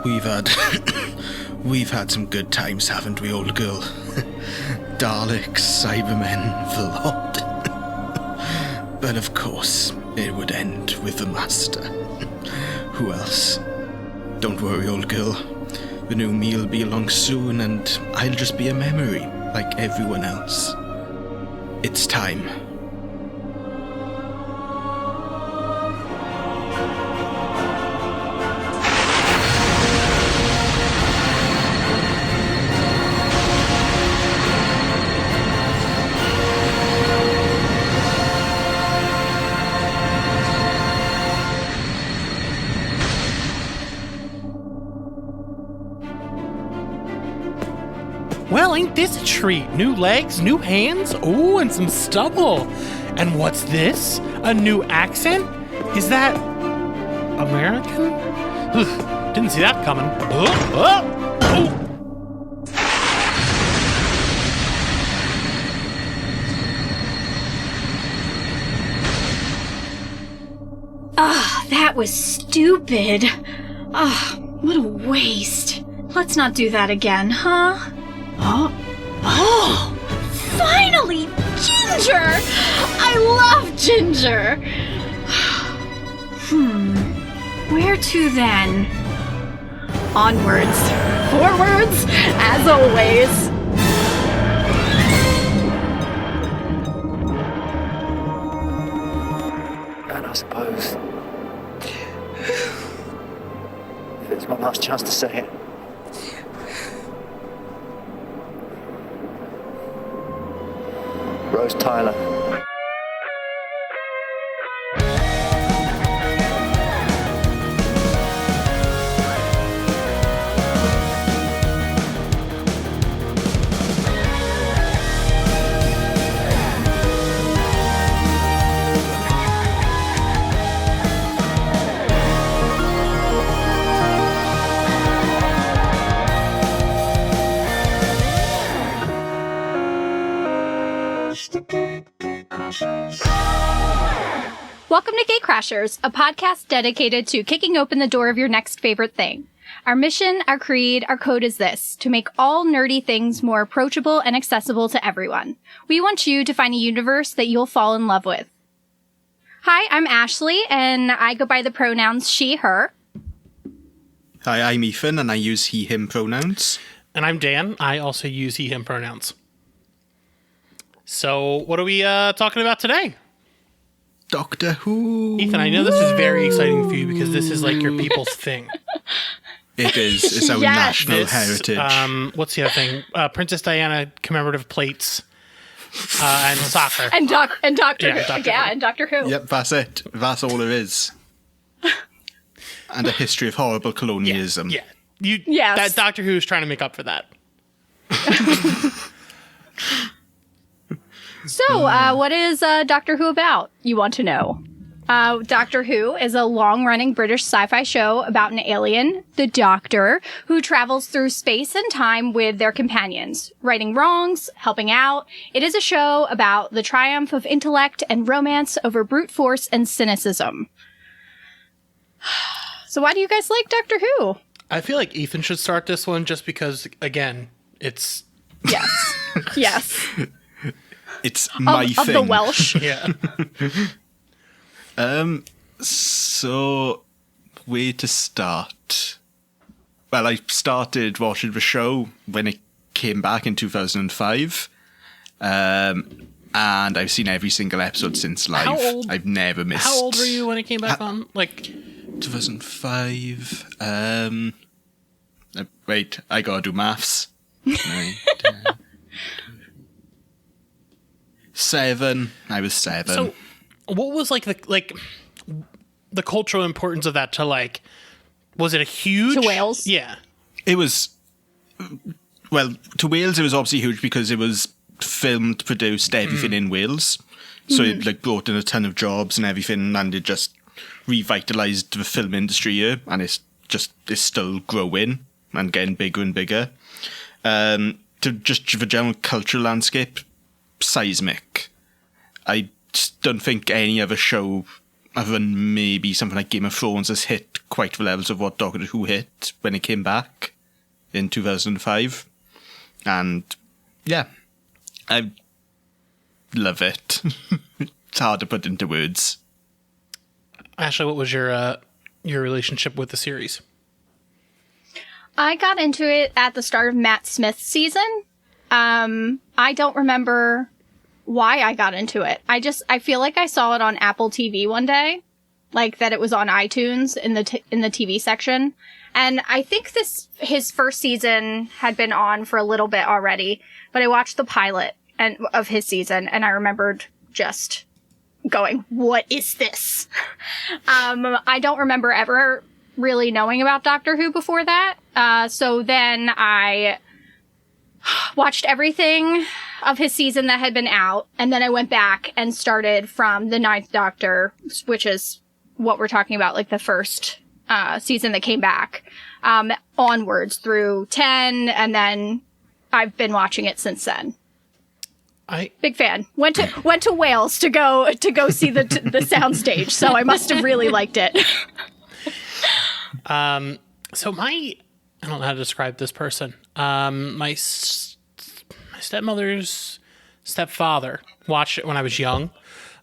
We've had... we've had some good times, haven't we, old girl? Daleks, Cybermen, the lot. But of course, it would end with the Master. Who else? Don't worry, old girl. The new meal will be along soon, and I'll just be a memory, like everyone else. It's time. Well, ain't this a treat? New legs, new hands, ooh, and some stubble. And what's this? A new accent? Is that American? Ugh, didn't see that coming. That was stupid. What a waste. Let's not do that again, huh? Oh, finally, Ginger! I love Ginger! Where to then? Onwards, forwards, as always. And I suppose it's my last chance to say it. Rose Tyler. Welcome to Gatecrashers, a podcast dedicated to kicking open the door of your next favorite thing. Our mission, our creed, our code is this: to make all nerdy things more approachable and accessible to everyone. We want you to find a universe that you'll fall in love with. Hi, I'm Ashley, and I go by the pronouns she, her. Hi, I'm Ethan, and I use he, him pronouns. And I'm Dan. I also use he, him pronouns. So, what are we talking about today? Doctor Who. Ethan, I know this is very exciting for you because this is like your people's thing. It is. It's our Yes. national heritage. What's the other thing? Princess Diana commemorative plates and soccer. And Doctor Yeah, Who. Doctor Yeah, Who. and Doctor Who. Yep, that's it. That's all it is. And a history of horrible colonialism. Yeah. Yes. That Doctor Who is trying to make up for that. So, what is Doctor Who about, you want to know? Doctor Who is a long-running British sci-fi show about an alien, the Doctor, who travels through space and time with their companions, righting wrongs, helping out. It is a show about the triumph of intellect and romance over brute force and cynicism. So why do you guys like Doctor Who? I feel like Ethan should start this one just because, again, it's... Yes. Yes. It's my thing. Of the Welsh. Yeah. So, where to start? Well, I started watching the show when it came back in 2005. And I've seen every single episode since live. I've never missed. How old were you when it came back on? Like 2005. Wait, I gotta do maths. 9, 10, 7. I was 7. So, what was like the cultural importance of that to like? Was it a huge To Wales? Yeah. It was. Well, to Wales, it was obviously huge because it was filmed, produced, everything in Wales. So it like brought in a ton of jobs and everything, and it just revitalized the film industry here, and it's still growing and getting bigger and bigger. To just the general cultural landscape, seismic. I just don't think any other show other than maybe something like Game of Thrones, has hit quite the levels of what Doctor Who hit when it came back in 2005. And yeah, I love it. It's hard to put into words. Ashley, what was your relationship with the series? I got into it at the start of Matt Smith's season. I don't remember why I got into it. I feel like I saw it on Apple TV one day, like that it was on iTunes in the TV section. And I think his first season had been on for a little bit already, but I watched the pilot of his season and I remembered just going, what is this? I don't remember ever really knowing about Doctor Who before that. So then I watched everything of his season that had been out, and then I went back and started from the 9th Doctor, which is what we're talking about, like the first season that came back, onwards through 10, and then I've been watching it since then. Big fan. Went to Wales to go see the soundstage, so I must have really liked it. So I don't know how to describe this person. My stepmother's stepfather watched it when I was young.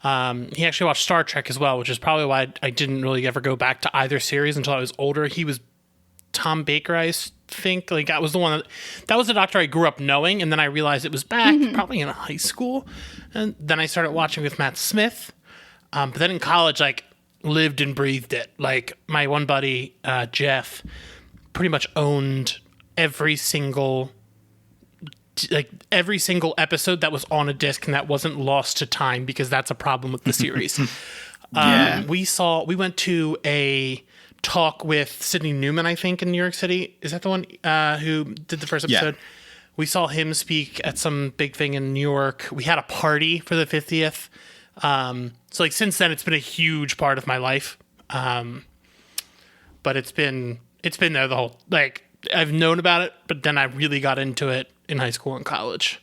He actually watched Star Trek as well, which is probably why I didn't really ever go back to either series until I was older. He was Tom Baker, I think. Like, that was the one that was the Doctor I grew up knowing, and then I realized it was back probably in high school. And then I started watching with Matt Smith. But then in college, like, lived and breathed it. Like, my one buddy, Jeff, pretty much owned every single episode that was on a disc and that wasn't lost to time, because that's a problem with the series. Yeah. We went to a talk with Sidney Newman, I think, in New York City. Is that the one who did the first episode? Yeah. We saw him speak at some big thing in New York. We had a party for the 50th. So like since then, it's been a huge part of my life. But it's been there the whole, like, I've known about it, but then I really got into it in high school and college.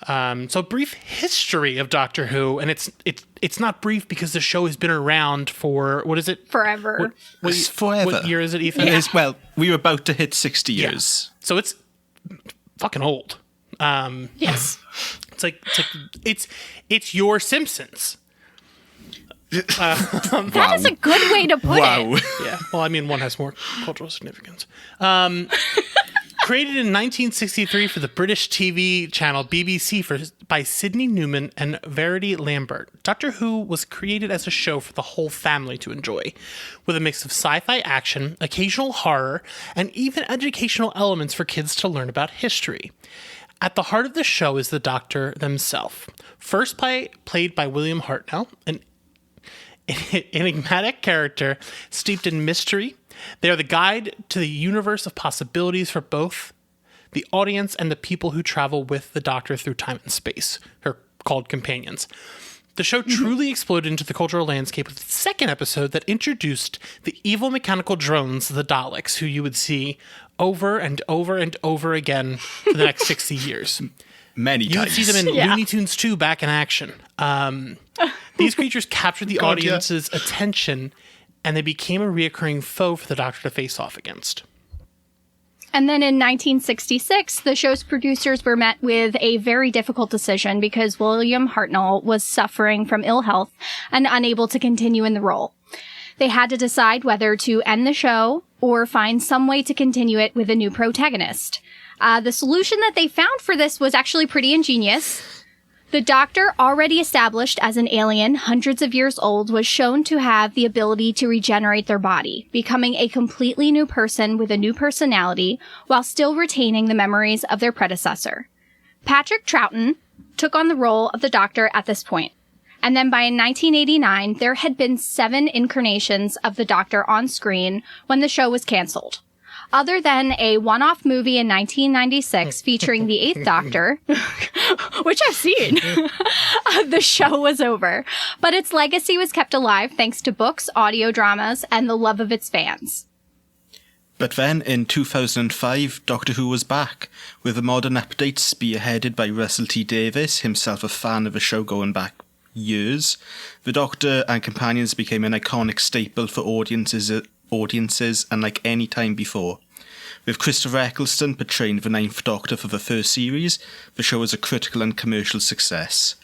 So brief history of Doctor Who, and it's not brief because the show has been around for, what is it? Forever. It's forever. What year is it, Ethan? It is, well, we were about to hit 60 years. Yeah. So it's fucking old. Yes. It's your Simpsons. That is a good way to put it. Yeah. Well, I mean, one has more cultural significance. Created in 1963 for the British TV channel BBC by Sidney Newman and Verity Lambert, Doctor Who was created as a show for the whole family to enjoy, with a mix of sci-fi action, occasional horror, and even educational elements for kids to learn about history. At the heart of the show is the Doctor themselves. First played by William Hartnell, an enigmatic character steeped in mystery. They are the guide to the universe of possibilities for both the audience and the people who travel with the Doctor through time and space, who are called companions. The show truly exploded into the cultural landscape with its second episode that introduced the evil mechanical drones, the Daleks, who you would see over and over and over again for the next 60 years. Many You would times. see them in Looney Tunes 2 back in action. These creatures captured the audience's attention, and they became a reoccurring foe for the Doctor to face off against. And then in 1966, the show's producers were met with a very difficult decision because William Hartnell was suffering from ill health and unable to continue in the role. They had to decide whether to end the show or find some way to continue it with a new protagonist. The solution that they found for this was actually pretty ingenious. The Doctor, already established as an alien hundreds of years old, was shown to have the ability to regenerate their body, becoming a completely new person with a new personality while still retaining the memories of their predecessor. Patrick Troughton took on the role of the Doctor at this point. And then by 1989, there had been 7 incarnations of the Doctor on screen when the show was canceled. Other than a one-off movie in 1996 featuring the 8th Doctor, which I've seen, the show was over. But its legacy was kept alive thanks to books, audio dramas, and the love of its fans. But then, in 2005, Doctor Who was back, with the modern updates spearheaded by Russell T Davies, himself a fan of the show going back years, the Doctor and companions became an iconic staple for audiences unlike any time before. With Christopher Eccleston portraying the Ninth Doctor for the first series, the show was a critical and commercial success.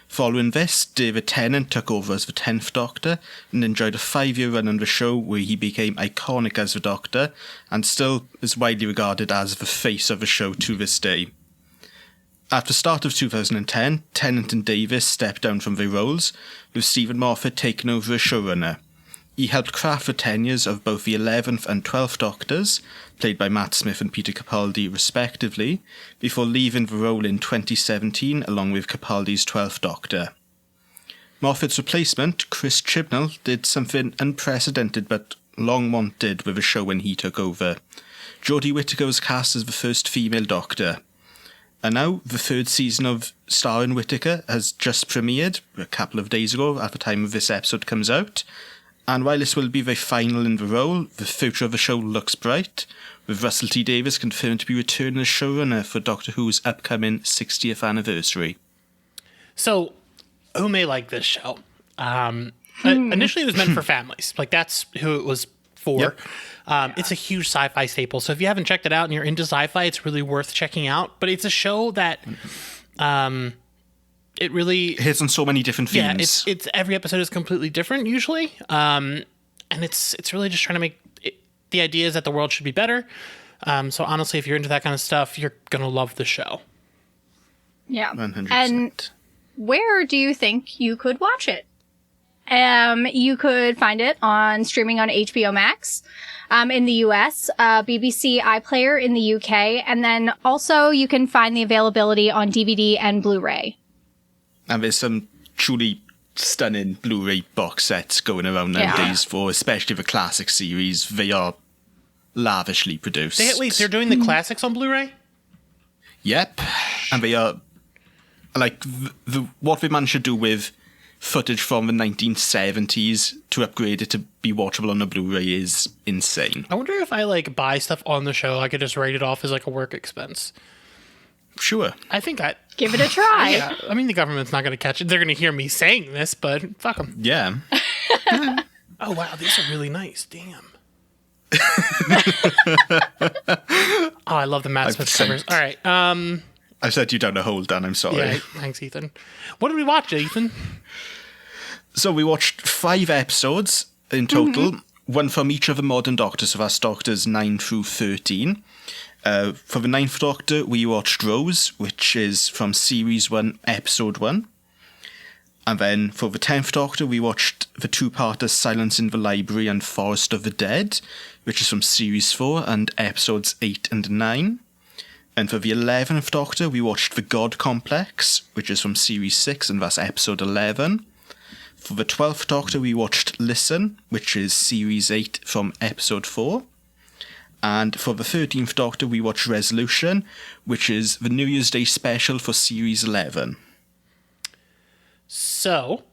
Following this, David Tennant took over as the 10th Doctor and enjoyed a 5-year run on the show where he became iconic as the Doctor and still is widely regarded as the face of the show to this day. At the start of 2010, Tennant and Davis stepped down from their roles, with Stephen Moffat taking over as showrunner. He helped craft the tenures of both the 11th and 12th Doctors, played by Matt Smith and Peter Capaldi respectively, before leaving the role in 2017 along with Capaldi's 12th Doctor. Moffat's replacement, Chris Chibnall, did something unprecedented but long wanted with the show when he took over. Jodie Whittaker was cast as the first female Doctor. And now, the 3rd season of Starring Whittaker has just premiered a couple of days ago at the time this episode comes out. And while this will be the final in the role, the future of the show looks bright, with Russell T Davies confirmed to be returning as showrunner for Doctor Who's upcoming 60th anniversary. So, who may like this show? Initially, it was meant for families. Like, that's who it was for. Yep. It's a huge sci-fi staple. So if you haven't checked it out and you're into sci-fi, it's really worth checking out. But it's a show that... it really hits on so many different themes. Yeah, it's every episode is completely different usually, and it's really just trying to make the idea is that the world should be better. So honestly, if you're into that kind of stuff, you're gonna love the show. Yeah, 100%. And where do you think you could watch it? You could find it on streaming on HBO Max. In the US, BBC iPlayer in the UK, and then also you can find the availability on DVD and Blu-ray. And there's some truly stunning Blu-ray box sets going around nowadays for especially the classic series. They are lavishly produced. They're doing the classics on Blu-ray? Yep. And they are, like, what they managed to do with footage from the 1970s to upgrade it to be watchable on a Blu-ray is insane. I wonder if I, buy stuff on the show, I could just write it off as, a work expense. Sure. I think give it a try. Yeah, I mean, the government's not going to catch it. They're going to hear me saying this, but fuck them. Yeah. Oh, wow, these are really nice. Damn. Oh, I love the Matt Smith covers. All right. I set you down a hole, Dan. I'm sorry. Yeah, thanks, Ethan. What did we watch, Ethan? So we watched 5 episodes in total, one from each of the modern Doctors, so that's Doctors 9 through 13. For the 9th Doctor, we watched Rose, which is from Series 1, Episode 1. And then for the 10th Doctor, we watched the 2-parters Silence in the Library and Forest of the Dead, which is from Series 4 and Episodes 8 and 9. And for the 11th Doctor, we watched The God Complex, which is from Series 6 and that's Episode 11. For the 12th Doctor, we watched Listen, which is Series 8 from Episode 4. And for the 13th Doctor, we watched Resolution, which is the New Year's Day special for Series 11. So,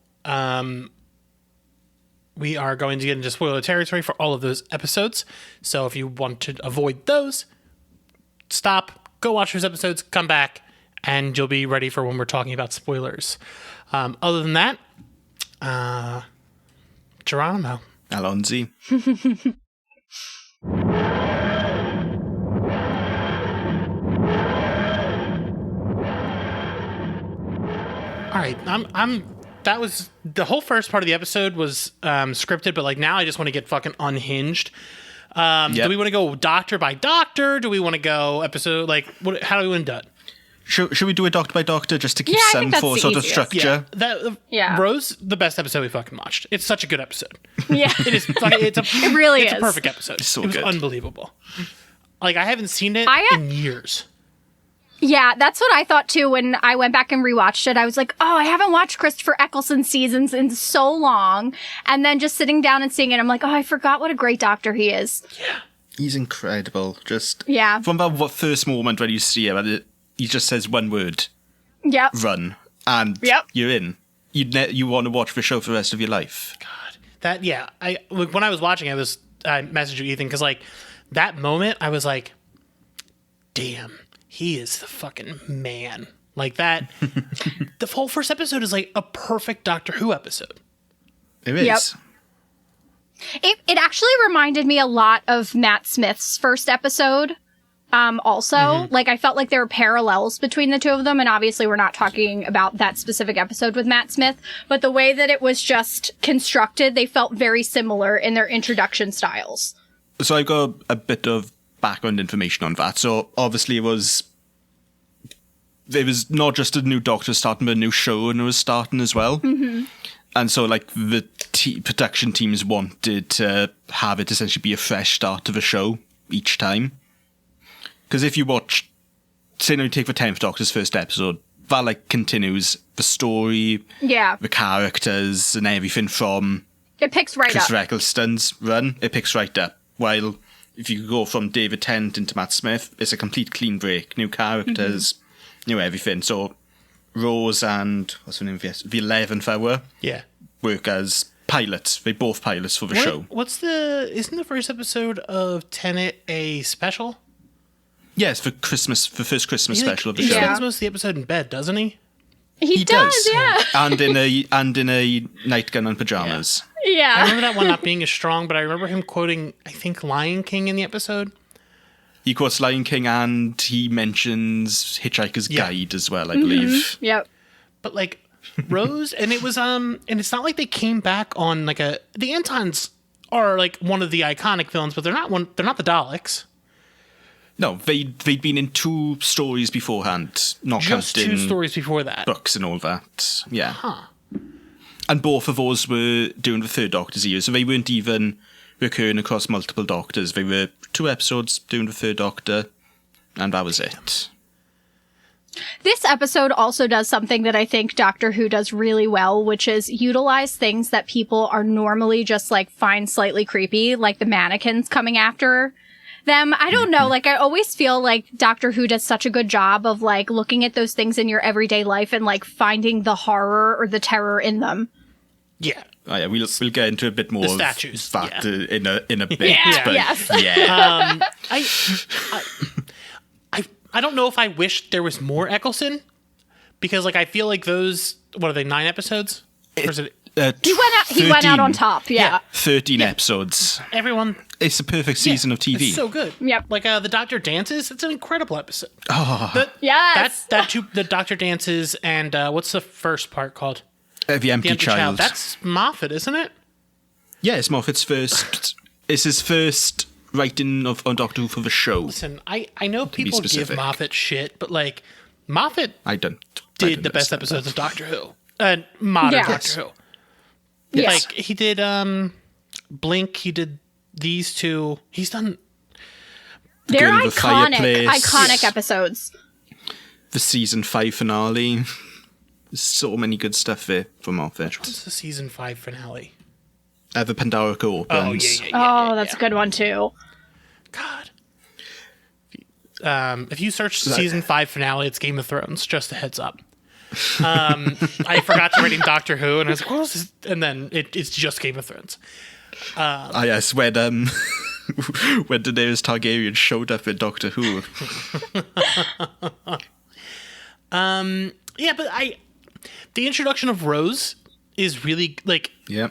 we are going to get into spoiler territory for all of those episodes. So if you want to avoid those, stop, go watch those episodes, come back, and you'll be ready for when we're talking about spoilers. Other than that, Geronimo. Alonzi. All right, that was the whole first part of the episode was scripted, but now I just want to get fucking unhinged. Yep. Do we want to go doctor by doctor? Do we want to go episode how do we want to do it? Should we do it doctor by doctor just to keep I some think that's the sort of easiest. structure? Yeah. Rose, the best episode we fucking watched. It's such a good episode. Yeah. It is. It really it's is. a perfect episode. It's so it was good. unbelievable. I haven't seen it in years. Yeah, that's what I thought too when I went back and rewatched it. I was like, oh, I haven't watched Christopher Eccleston seasons in so long. And then just sitting down and seeing it, I'm like, oh, I forgot what a great doctor he is. Yeah. He's incredible. Just Yeah. from that first moment when you see him, he just says one word, Yep. run, and you're in. You want to watch the show for the rest of your life. God, when I was watching, I messaged you, Ethan, because that moment, I was like, damn, he is the fucking man. Like that. The whole first episode is like a perfect Doctor Who episode. It is. Yep. It actually reminded me a lot of Matt Smith's first episode. Also, like I felt like there were parallels between the two of them, and obviously we're not talking about that specific episode with Matt Smith, but the way that it was just constructed, they felt very similar in their introduction styles. So I've got a bit of background information on that. So obviously it was not just a new Doctor starting, but a new show and it was starting as well. Mm-hmm. And so like the production teams wanted to have it essentially be a fresh start of a show each time. Because if you watch, say, you take the 10th Doctor's first episode, that like continues the story, the characters, and everything from it picks right Chris up. Eccleston's run. It picks right up. While if you go from David Tennant into Matt Smith, it's a complete clean break. New characters, new everything. So Rose and what's her name? The 11th Hour, work as pilots. They're both pilots for the show. Isn't the first episode of Tenet a special? Yes, for Christmas, for first Christmas special of the He show. spends most of the episode in bed, doesn't he? He does, yeah. and in a nightgown and pajamas. I Yeah. remember that one not being as strong, but I remember him quoting, I think, Lion King in the episode. He quotes Lion King and he mentions Hitchhiker's Guide as well, I Mm-hmm. believe. Yep. But like Rose, and it was and it's not like they came back on like the Antons are like one of the iconic villains, but they're not the Daleks. No, they'd been in 2 stories beforehand, not Just counting 2 stories before that. books and all that. Yeah. And both of those were during the 3rd Doctor's year, so they weren't even recurring across multiple Doctors. They were 2 episodes during the 3rd Doctor, and that was it. This episode also does something that I think Doctor Who does really well, which is utilize things that people are normally just like find slightly creepy, like the mannequins coming after them. I don't know. Like, I always feel like Doctor Who does such a good job of like looking at those things in your everyday life and like finding the horror or the terror in them. Yeah. Oh, yeah, we'll get into a bit more The statues, of that in a bit. Yeah, but yes. yeah. I don't know if I wish there was more Eccleston, because like I feel like those, what are they, 9 episodes? Or is it He went out on top. Yeah. 13 episodes. everyone? It's a perfect season of TV. It's so good. Yep. Like the Doctor dances. It's an incredible episode. Yes. The Doctor dances, and what's the first part called? The Empty Child. That's Moffat, isn't it? Yeah, it's Moffat's first. It's his first writing on Doctor Who for the show. Listen, I know people give specific. Moffat shit, but like Moffat I don't did the best episodes of Doctor Who. Modern Yeah. Doctor Who. Yes. Like he did Blink, he did these 2. He's done They're Girl with the iconic Fireplace. episodes. The season 5 finale. There's so many good stuff there from Moffat. what's the season 5 finale? The Pandorica opens. Oh, that's a good one too. God. If you search season 5 finale, it's Game of Thrones. Just a heads up. I forgot to write in Doctor Who, and I was like, "What was this?" And then it's just Game of Thrones. Yes, when when Daenerys Targaryen showed up in Doctor Who. Yeah, but the introduction of Rose is really like Yeah.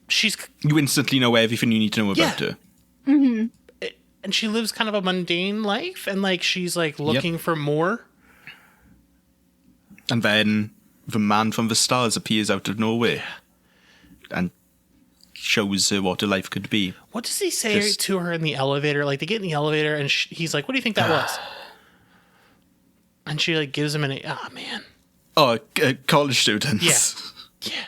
she's You instantly know everything you need to know about her. and she lives kind of a mundane life, and like she's like looking for more. And then the man from the stars appears out of nowhere and shows her what her life could be. What does he say to her in the elevator? Like they get in the elevator, and he's like, "What do you think that was?" And she like gives him man. Oh, college students. Yeah.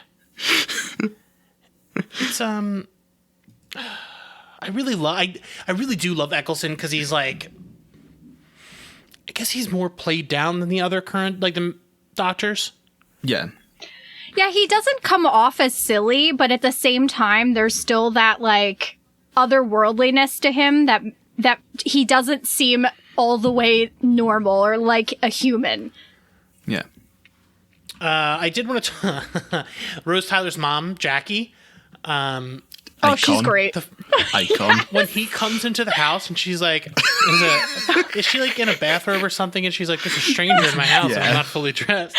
It's I really do love Eccleston, because he's like, I guess he's more played down than the other current, like the Doctors. Yeah. Yeah, he doesn't come off as silly, but at the same time, there's still that like otherworldliness to him that he doesn't seem all the way normal or like a human. Yeah. I did want to Rose Tyler's mom, Jackie. Oh, she's Icon. great. Icon. When he comes into the house and she's like, is she like in a bathrobe or something? And she's like, there's a stranger in my house and I'm Yeah. not fully dressed.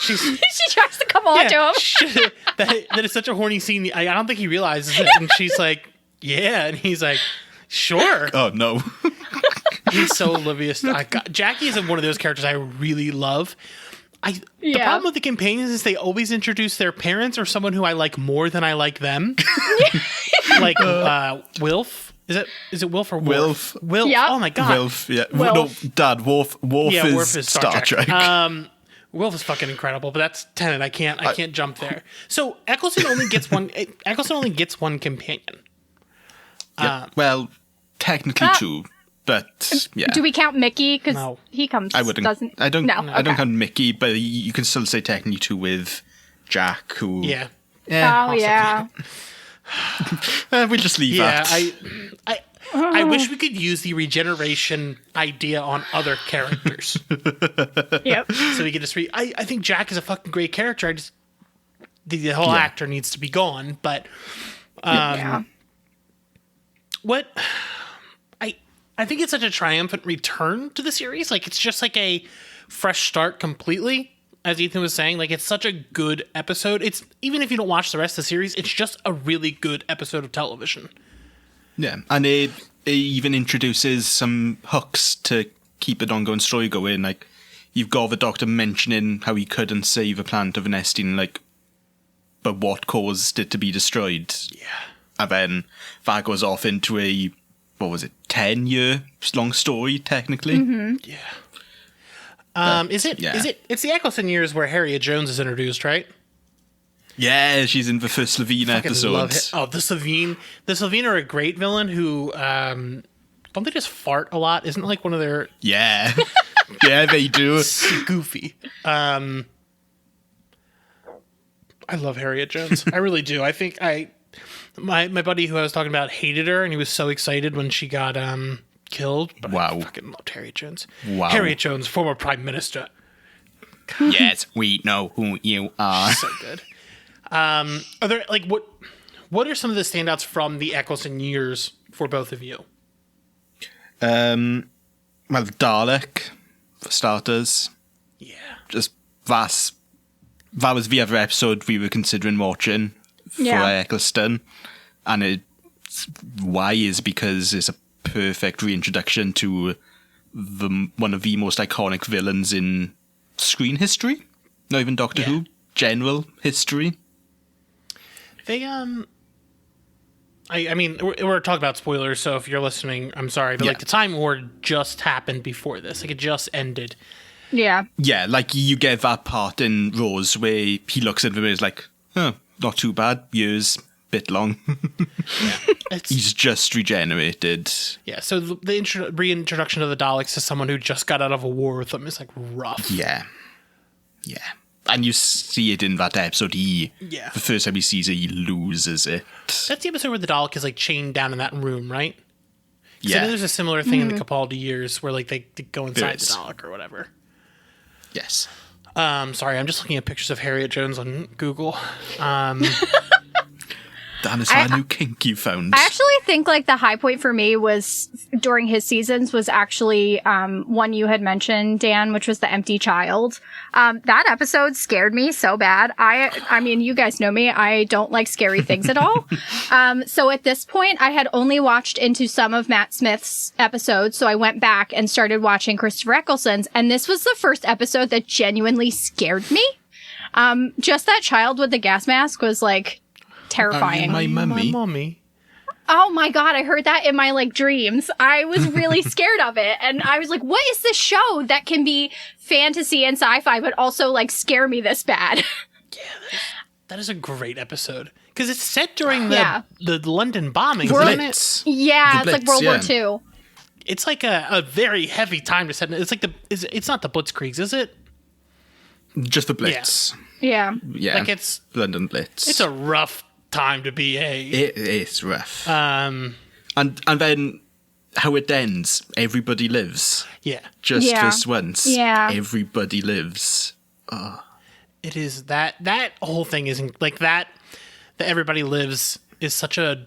She's She tries to come on to him. that is such a horny scene. I don't think he realizes it. And she's like, yeah. And he's like, sure. Oh, no. He's so oblivious. Jackie is one of those characters I really love. The Yeah. problem with the companions is they always introduce their parents or someone who I like more than I like them. Like Wilf. Is it Wilf or Worf? Wilf. Wilf. Yep. Oh my god. Wilf, yeah. Wilf. No, Dad, Worf Yeah, is, Worf is Star Trek. Wilf is fucking incredible, but that's Tenet. I can't jump there. So Eccleston only gets one. Eccleston only gets one companion. Yeah. Well, technically two, but yeah. Do we count Mickey? Because No. he comes. I wouldn't. Doesn't. I don't. No. I don't okay. count Mickey, but you can still say technically two with Jack, who. Yeah. Oh yeah. We'll just leave Yeah. that. I wish we could use the regeneration idea on other characters. Yep. So we could just I think Jack is a fucking great character. I just the whole actor needs to be gone. But Yeah. what I think it's such a triumphant return to the series. Like it's just like a fresh start completely. As Ethan was saying, like it's such a good episode. It's even if you don't watch the rest of the series, it's just a really good episode of television. Yeah, and it even introduces some hooks to keep an ongoing story going. Like, you've got the Doctor mentioning how he couldn't save a planet of an Estin, like, but what caused it to be destroyed? Yeah. And then that goes off into a, 10-year long story, technically? Mm-hmm. Yeah. It's the Eccleston years where Harriet Jones is introduced, right? Yeah, she's in the first Levine episode. Love it. Oh, the Savine. The Savine are a great villain who don't they just fart a lot? Isn't it like one of their Yeah. Yeah, they do. goofy? I love Harriet Jones. I really do. I think my buddy who I was talking about hated her and he was so excited when she got killed. But Wow. I fucking loved Harriet Jones. Wow. Harriet Jones, former Prime Minister. Yes, we know who you are. So good. Are there like what are some of the standouts from the Eccleston years for both of you? Well, Dalek, for starters. Yeah. Just that was the other episode we were considering watching for Yeah. Eccleston. And why is because it's a perfect reintroduction to one of the most iconic villains in screen history. Not even Doctor Yeah. Who. General history. They I mean we're talking about spoilers, so if you're listening, I'm sorry, but Yeah. like the Time War just happened before this. Like it just ended. Yeah. Yeah, like you get that part in Rose where he looks at them and is like, not too bad. Years, bit long. It's, He's just regenerated. yeah, so the reintroduction of the Daleks to someone who just got out of a war with them is like rough. Yeah. Yeah. And you see it in that episode. Yeah. The first time he sees it, he loses it. That's the episode where the Dalek is like chained down in that room, right? So I Yeah. know there's a similar thing in the Capaldi years where like they go inside the is. Dalek or whatever. Yes. Sorry, I'm just looking at pictures of Harriet Jones on Google. Dan, is that a new kink you found? I actually think like the high point for me was during his seasons was actually one you had mentioned, Dan, which was the empty child. That episode scared me so bad. I mean, you guys know me. I don't like scary things at all. So at this point, I had only watched into some of Matt Smith's episodes. So I went back and started watching Christopher Eccleston's. And this was the first episode that genuinely scared me. Just that child with the gas mask was like terrifying. My mummy. My mommy. Oh my god, I heard that in my like dreams. I was really scared of it. And I was like, what is this show that can be fantasy and sci-fi but also like scare me this bad? That is a great episode. Because it's set during Yeah. the London bombings, World- isn't it? Blitz. Yeah, The it's like Blitz, World yeah. War II. It's like a very heavy time to set. It's like it's not the Blitzkriegs, is it? Just the Blitz. Yeah. Yeah. Like it's London Blitz. a rough time to be a. It is rough. Um. And then how it ends. Everybody lives. Yeah. Just Yeah. this once. Yeah. Everybody lives. It is that whole thing isn't like that. That everybody lives is such a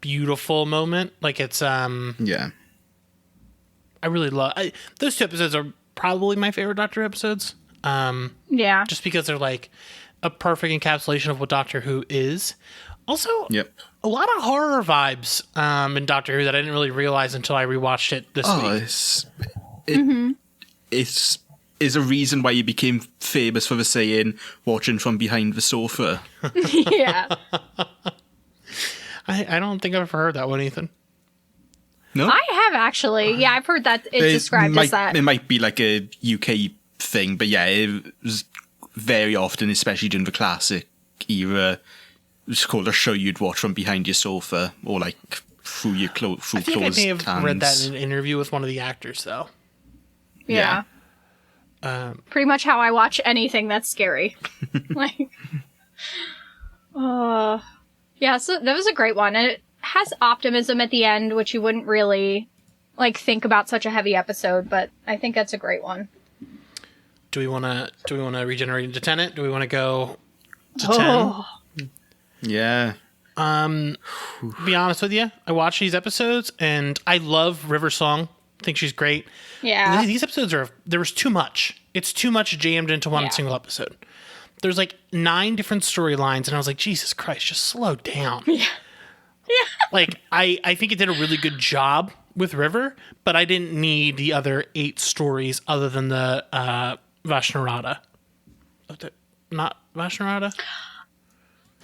beautiful moment. Like it's Yeah. I really love those 2 episodes are probably my favorite Doctor episodes. Yeah. Just because they're like a perfect encapsulation of what Doctor Who is. Also, Yep. a lot of horror vibes in Doctor Who that I didn't really realize until I rewatched it this week. It's a reason why you became famous for the saying, watching from behind the sofa. Yeah. I don't think I've ever heard that one, Ethan. No? I have actually. Yeah, I've heard that it's described as that. It might be like a UK thing, but yeah, it was very often, especially during the classic era, it was called a show you'd watch from behind your sofa, or like through your through I think I closed may have hands. read that in an interview with one of the actors, though. Yeah. Pretty much how I watch anything that's scary. Like, yeah, so that was a great one. And it has optimism at the end, which you wouldn't really like think about such a heavy episode, but I think that's a great one. Do we want to regenerate into Tenet? Do we want to go to 10? Yeah. To be honest with you, I watched these episodes and I love River Song. I think she's great. Yeah. These episodes there was too much. It's too much jammed into one single episode. There's like 9 different storylines, and I was like, Jesus Christ, just slow down. Yeah. Like, I think it did a really good job with River, but I didn't need the other 8 stories other than the Vashnarada. Not Vashnarada?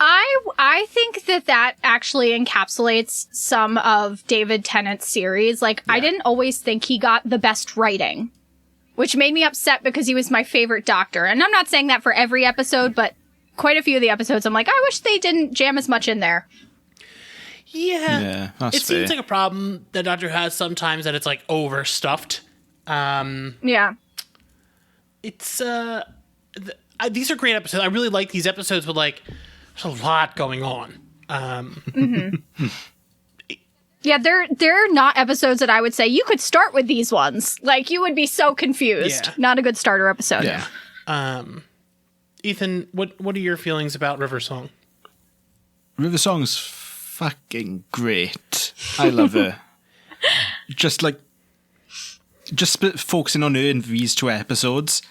I think that actually encapsulates some of David Tennant's series. Like, I didn't always think he got the best writing, which made me upset because he was my favorite Doctor. And I'm not saying that for every episode, but quite a few of the episodes, I'm like, I wish they didn't jam as much in there. Yeah. That's It seems like a problem that Doctor has sometimes, that it's like overstuffed. Yeah. It's these are great episodes. I really like these episodes, but like there's a lot going on. Yeah, they're not episodes that I would say you could start with these ones. Like, you would be so confused. Yeah. Not a good starter episode. Yeah. Ethan, what are your feelings about River Song? River Song's fucking great. I love her. Just focusing on her in these 2 episodes,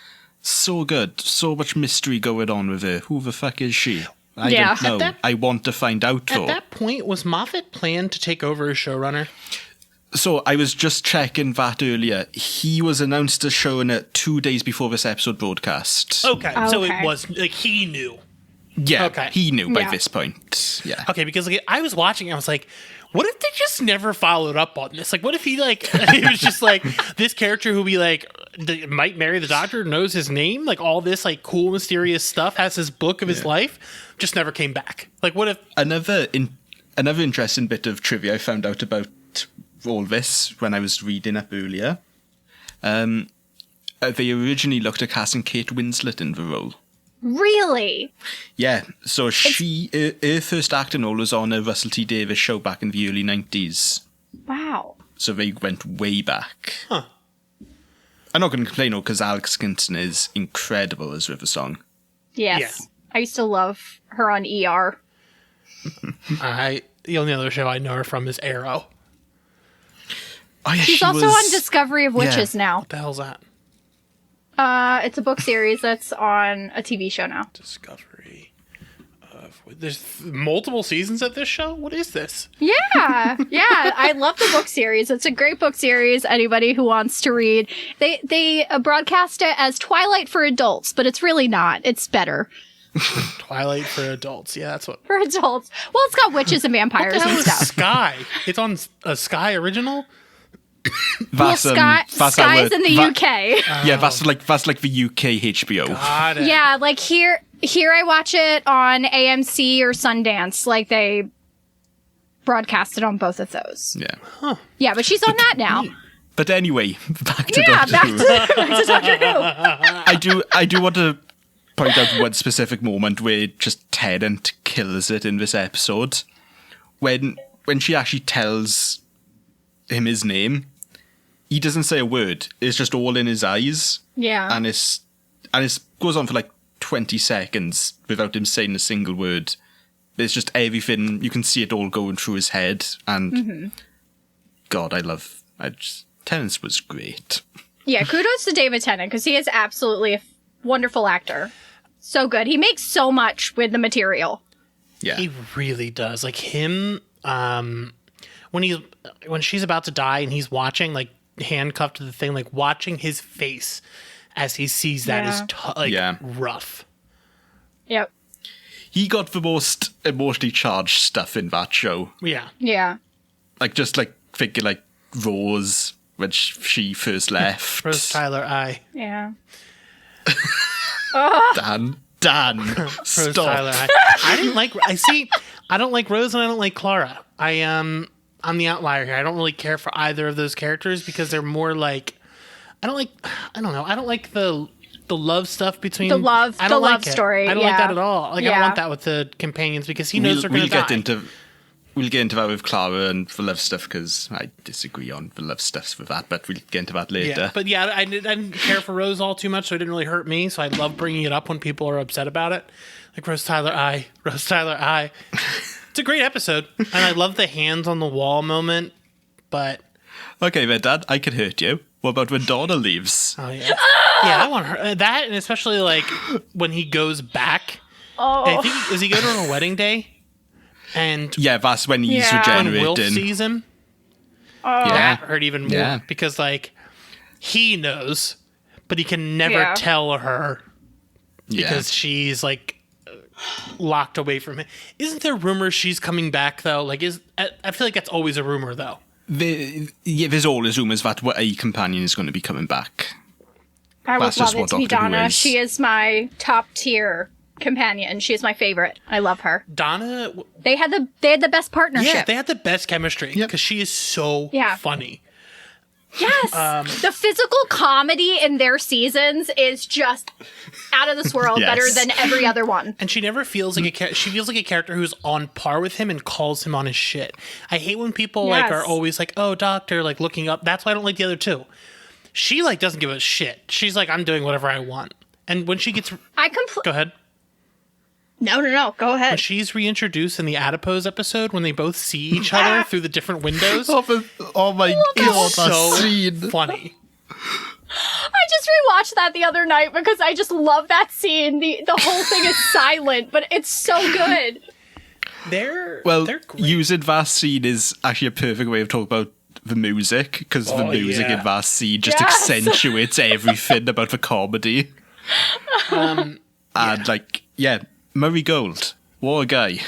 so good. So much mystery going on with her. Who the fuck is she? I don't know. I want to find out, though. At that point, was Moffat planned to take over as showrunner? So I was just checking that earlier. He was announced as showrunner 2 days before this episode broadcast. Okay, so it was like he knew. Yeah, Okay. he knew by this point. Yeah. Okay, because like, I was watching, I was like, what if they just never followed up on this? Like, what if he like it was just like this character who might marry the Doctor, knows his name, like all this like cool mysterious stuff, has his book of his life, just never came back. Like, what if Another interesting bit of trivia I found out about all this when I was reading up earlier. They originally looked at casting Kate Winslet in the role. Really? Yeah, so her first acting role was on a Russell T Davies show back in the early 90s. Wow. So they went way back. Huh. I'm not going to complain, though, because Alex Kinston is incredible as River Song. Yes. Yeah. I used to love her on ER. the only other show I know her from is Arrow. Oh, yeah, She's also on Discovery of Witches now. What the hell's that? It's a book series that's on a TV show now. Discovery of... There's multiple seasons of this show? What is this? Yeah. I love the book series. It's a great book series. Anybody who wants to read. They broadcast it as Twilight for adults, but it's really not. It's better. Twilight for adults. Yeah, that's what... For adults. Well, it's got witches and vampires What the hell and is stuff. Sky? It's on a Sky original? Well, Sky's in the UK. Yeah, that's like the UK HBO. Got it. Yeah, like here I watch it on AMC or Sundance. Like, they broadcast it on both of those. Yeah. Yeah, but she's on that now. But anyway, back to Yeah, Doctor back Who. to Doctor Who. I do want to point out one specific moment where just Tennant kills it in this episode. When she actually tells him his name, he doesn't say a word. It's just all in his eyes. Yeah. And it goes on for like 20 seconds without him saying a single word. There's just everything. You can see it all going through his head. And God, Tennant was great. Yeah, kudos to David Tennant, because he is absolutely a wonderful actor. So good. He makes so much with the material. Yeah. He really does. Like him, when she's about to die and he's watching, like handcuffed to the thing, like watching his face as he sees that is rough. Yep. He got the most emotionally charged stuff in that show. Yeah. Yeah. Like, just like thinking like Rose when she first left. Rose Tyler, Yeah. Dan, Rose stop. Tyler, I don't like Rose and I don't like Clara. I'm the outlier here. I don't really care for either of those characters because they're more like, I don't like the love stuff between the love story. I don't like that at all. Like I don't want that with the companions because he knows they're going to die. We'll get into that with Clara and the love stuff because I disagree on the love stuff with that, but we'll get into that later. Yeah, but yeah, I didn't care for Rose all too much, so it didn't really hurt me. So I love bringing it up when people are upset about it. Like Rose Tyler, I. It's a great episode, and I love the hands on the wall moment. But okay, then, Dad, I can hurt you. What about when Donna leaves? oh yeah, yeah, I want her that, and especially like when he goes back. Oh, I think does he go to her wedding day? And Yeah, that's when he's when Will regenerating. sees him, oh. that hurt even more Yeah. because like he knows, but he can never tell her because she's like locked away from him. Isn't there rumors she's coming back though? Like, I feel like that's always a rumor though. There's always rumours that a companion is going to be coming back. I would That's love just it what to be Doctor Who Donna. is. She is my top tier companion. She is my favorite. I love her. Donna, They had the best partnership. yeah, they had the best chemistry because she is so funny. Yes. The physical comedy in their seasons is just out of this world, Yes. better than every other one. And she never feels like she feels like a character who's on par with him and calls him on his shit. I hate when people like are always like, "Oh, doctor," like looking up. That's why I don't like the other two. She like doesn't give a shit. She's like, "I'm doing whatever I want." And when she gets, go ahead. No. Go When ahead. she's reintroduced in the Adipose episode, when they both see each other through the different windows, Oh my God, it's that so scene. funny. I just rewatched that the other night because I just love that scene. The whole thing is silent, but it's so good. They're great. Using that scene is actually a perfect way of talking about the music because the music in that scene just accentuates everything about the comedy. And Murray Gold, what a guy.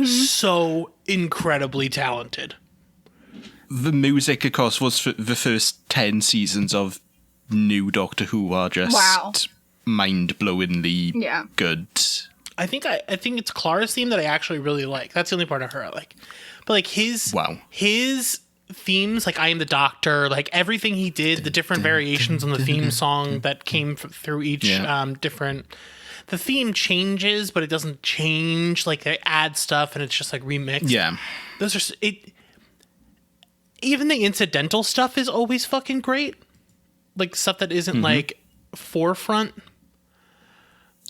so incredibly talented. The music, of course, was for the first 10 seasons of new Doctor Who are just mind-blowingly good. I think it's Clara's theme that I actually really like. That's the only part of her I like. But like his themes, like I Am the Doctor, like everything he did, the different variations on the theme song that came through each different. The theme changes, but it doesn't change. Like they add stuff, and it's just like remixed. Yeah, those are it. Even the incidental stuff is always fucking great. Like stuff that isn't like forefront.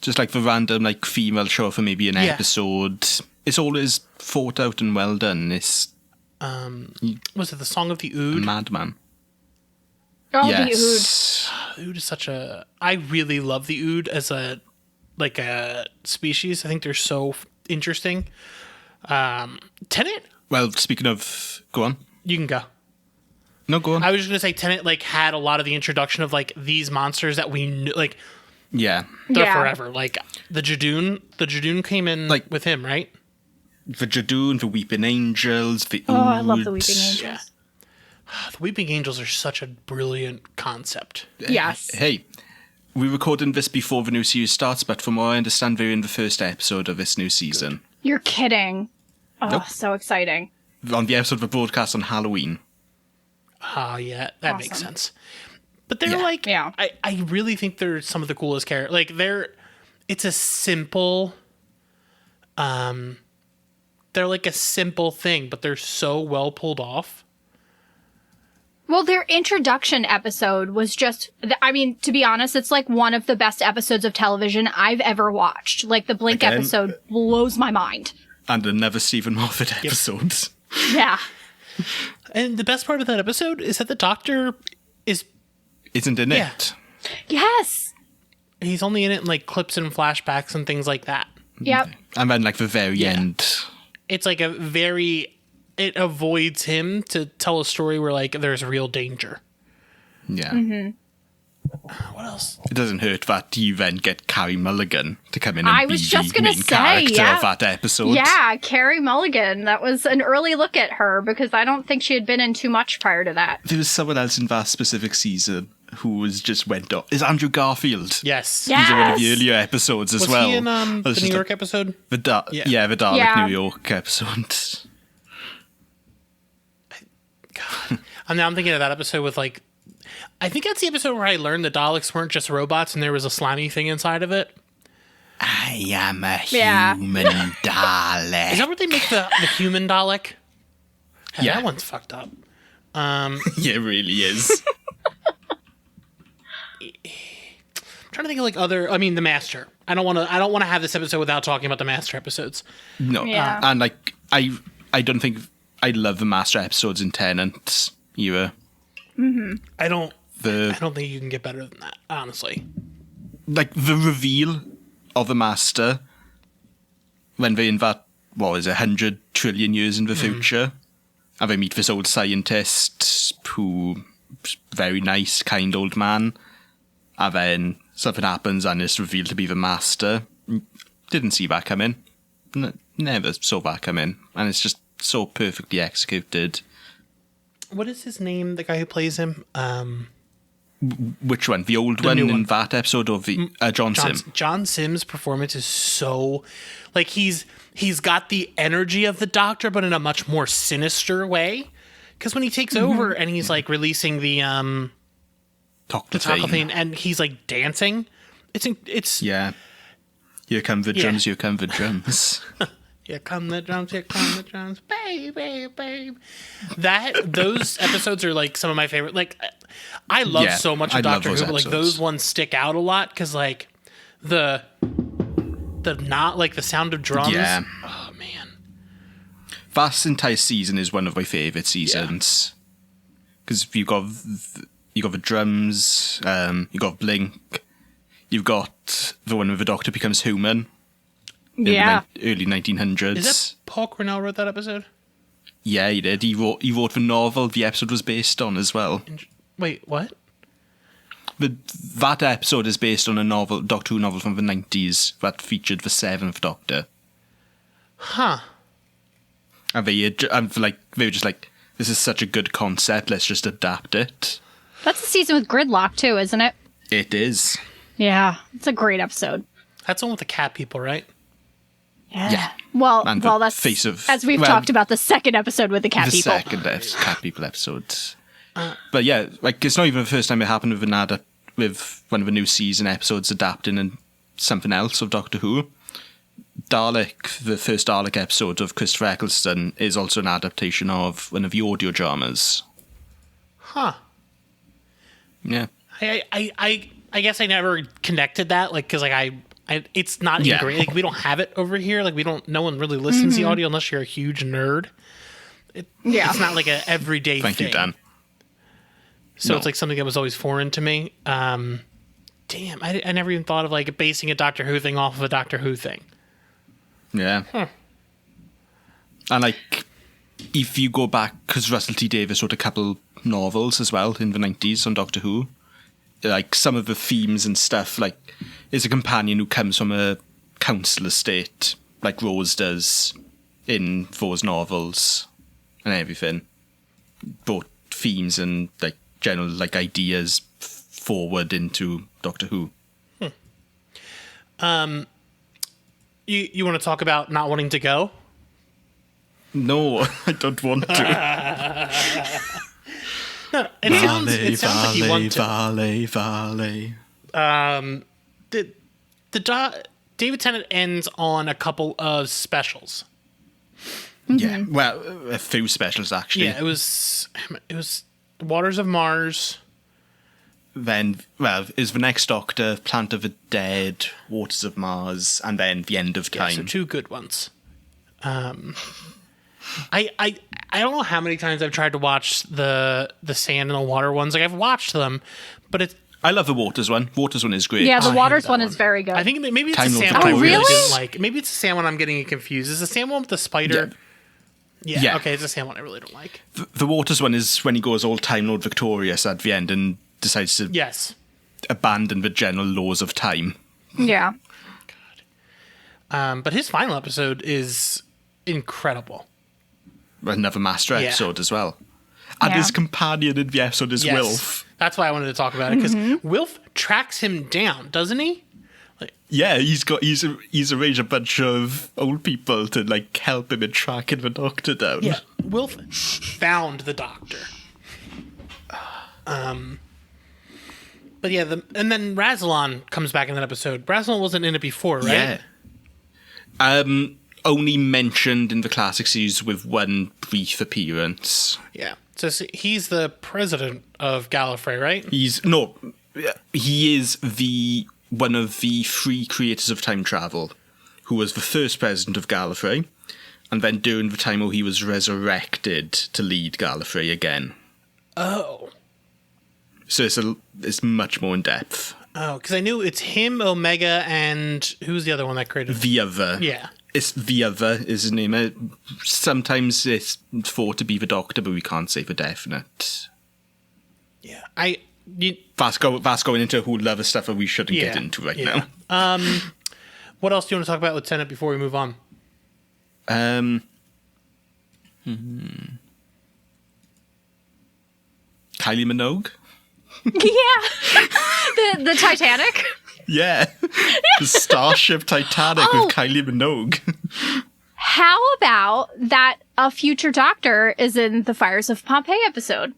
just like the random like female show for maybe an episode. It's always thought out and well done. It's was it the Song of the Ood? Madman. Oh, Yes. the Ood. Ood is such a. I really love the Ood as a species. I think they're so interesting. Tenet. Well, speaking of, go on. You can go. No, go on. I was just gonna say Tenet like had a lot of the introduction of like these monsters that we knew, like Yeah. they're forever. Like the Jadoon. The Jadoon came in Like- with him, right? The Jadoon, the Weeping Angels, the Oh, I love the Ood. Weeping Angels. Yeah. The Weeping Angels are such a brilliant concept. Yes. Hey, we're recording this before the new series starts, but from what I understand, we're in the first episode of this new season. You're kidding. Oh, Nope. so exciting. On the episode of the broadcast on Halloween. Oh, yeah, that makes Awesome. sense. But they're Yeah. like, Yeah. I really think they're some of the coolest characters. Like it's a simple, they're like a simple thing, but they're so well pulled off. Well, their introduction episode was just, I mean, to be honest, it's like one of the best episodes of television I've ever watched. Like the Blink Again? episode blows my mind. And another Stephen Moffat episode. Yeah. And the best part of that episode is that the Doctor Isn't in Yeah. it. Yes. he's only in it in like clips and flashbacks and things like that. Yep. And then, like, the very end. It's like it avoids him to tell a story where like there's real danger. Yeah. Mm-hmm. What else? It doesn't hurt that you then get Carrie Mulligan to come in and I be was just the gonna main say, character yeah. of that episode. Yeah, Carrie Mulligan. That was an early look at her because I don't think she had been in too much prior to that. There was someone else in that specific season who was just went off. Is Andrew Garfield? Yes. Yeah. He's in one of the earlier episodes as Was well. he in I was the just New like, York episode? the Yeah. the Dalek Yeah. New York episode. God. I'm thinking of that episode with like, I think that's the episode where I learned the Daleks weren't just robots and there was a slimy thing inside of it. I am a Yeah. human Dalek. Is that where they make the human Dalek? Yeah. That one's fucked up. Yeah, it really is. I'm trying to think of like the Master. I don't want to have this episode without talking about the Master episodes. No. Yeah. And like I don't think I love the Master episodes in Tennant either. I don't The think you can get better than that, honestly. like the reveal of the Master when they in that 100 trillion years in the future, and they meet this old scientist who very nice, kind old man, and then something happens and it's revealed to be the Master. Didn't see that coming. Never saw that coming, and it's just so perfectly executed. What is his name? The guy who plays him? Which one? The old The one new in one. that episode, or the John Sim? John Sim's performance is so like he's got the energy of the Doctor, but in a much more sinister way. Because when he takes over and he's like releasing the Doctor thing, and he's like dancing, it's Yeah. Here come the drums, here come the drums. here come the drums, baby. Those episodes are like some of my favorite. Like, I love Yeah, so much I of love Doctor Who, those but like episodes. those ones stick out a lot because like the not like the sound of drums. Yeah. Oh man. That entire season is one of my favourite seasons. Because you got the drums, you got Blink, you've got the one where the Doctor becomes human. In Yeah. the early 1900s. Is that Paul Cornell wrote that episode? Yeah, he did. He wrote the novel the episode was based on as well. Wait, what? That episode is based on a novel, Doctor Who novel from the 90s that featured the Seventh Doctor. Huh. And they were just like, this is such a good concept, let's just adapt it. That's the season with Gridlock too, isn't it? It is. Yeah. It's a great episode. That's the one with the cat people, right? Yeah. Well, And the that's face of- as we've well, talked about the second episode with the cat The people. second Cat People episode. But yeah, like it's not even the first time it happened with one of the new season episodes adapting in something else of Doctor Who. Dalek, the first Dalek episode of Christopher Eccleston, is also an adaptation of one of the audio dramas. Huh. Yeah. I guess I never connected that, like, because like it's not Yeah. great. Like we don't have it over here. Like no one really listens to the audio unless you're a huge nerd. Yeah. It's not like a everyday Thank thing. you, Dan. So No. it's like something that was always foreign to me. Damn, I never even thought of like basing a Doctor Who thing off of a Doctor Who thing. Yeah. And like, if you go back, because Russell T Davies wrote a couple novels as well in the 90s on Doctor Who, like some of the themes and stuff, like, is a companion who comes from a council estate, like Rose does in those novels and everything. Brought themes and like general like ideas forward into Doctor Who. You want to talk about not wanting to go? No, I don't want to. It sounds like you want to. Vale. David Tennant ends on a couple of specials. Yeah, well, a few specials actually. Yeah, it was Waters of Mars. Then, is the next Doctor, Planet of the Dead, Waters of Mars, and then The End of Yeah, Time. so two good ones. I don't know how many times I've tried to watch the sand and the water ones. Like I've watched them, but it's. I love the Waters one. Waters one is great. Yeah, the I Waters hated that one is very good. I think maybe it's Time the Lord sand one I Victoria. really Oh, really? didn't like. Maybe it's the sand one I'm getting it confused. Is the sand one with the spider? Yeah. Yeah. Okay, it's the sand one I really don't like. The Waters one is when he goes all Time Lord victorious at the end and decides to Yes. abandon the general laws of time. Yeah. But his final episode is incredible. Another master Yeah. episode as well. And Yeah. his companion in the episode is Yes. Wilf. That's why I wanted to talk about it, because Wilf tracks him down, doesn't he? Yeah, he's arranged a bunch of old people to like help him in tracking the Doctor down. Yeah. Wilf found the Doctor. But yeah, and then Rassilon comes back in that episode. Rassilon wasn't in it before, right? Yeah. Only mentioned in the classic series with one brief appearance. Yeah. So he's the president of Gallifrey, right? He is one of the three creators of time travel, who was the first president of Gallifrey, and then during the time where he was resurrected to lead Gallifrey again. Oh. So it's much more in depth. Oh, because I knew it's him, Omega, and who's the other one that created? The Other. Yeah. It's The Other is his name. Sometimes it's thought to be the Doctor, but we can't say for definite. Yeah. That's going into a whole other stuff that we shouldn't get into right now. What else do you want to talk about with Tenet before we move on? Kylie Minogue? Yeah. the Titanic. Yeah. The Starship Titanic with Kylie Minogue. How about that a future Doctor is in the Fires of Pompeii episode?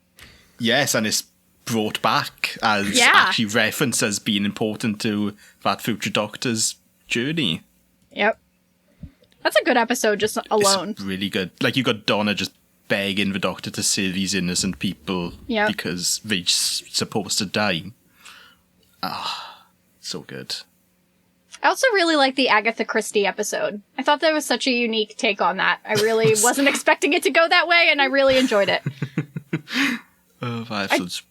Yes, and it's brought back as actually referenced as being important to that future Doctor's journey. Yep. That's a good episode just alone. It's really good. Like, you got Donna just begging the Doctor to save these innocent people because they're supposed to die. So good. I also really like the Agatha Christie episode. I thought that was such a unique take on that. I really wasn't expecting it to go that way, and I really enjoyed it. Oh, that episode's...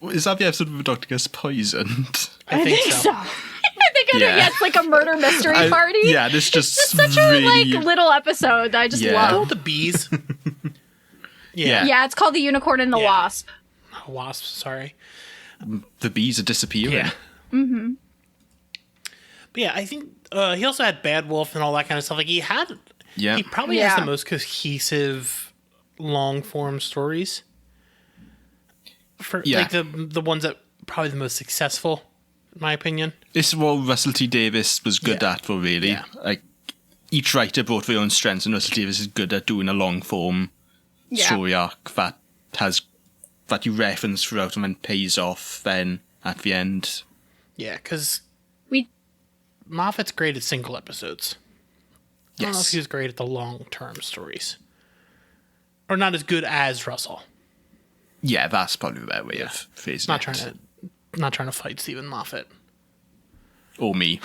Is that the episode where the Doctor gets poisoned? I think so. I think it's like a murder mystery party. Yeah, this just It's such really... a little episode. I just love. Oh, the bees. Yeah, it's called The Unicorn and the Wasp. Wasps, sorry. The bees are disappearing. Yeah. Mm-hmm. But yeah, I think he also had Bad Wolf and all that kind of stuff. Like he probably has the most cohesive long form stories. Like the ones that probably the most successful, in my opinion. This is what Russell T Davies was good at, for really. Yeah. Like, each writer brought their own strengths, and Russell T Davies is good at doing a long form story arc that you reference throughout and then pays off then at the end. Yeah, because Moffat's great at single episodes. I don't know if he was great at the long-term stories. Or not as good as Russell. Yeah, that's probably the better way of phrasing Not trying to fight Stephen Moffat. Or me.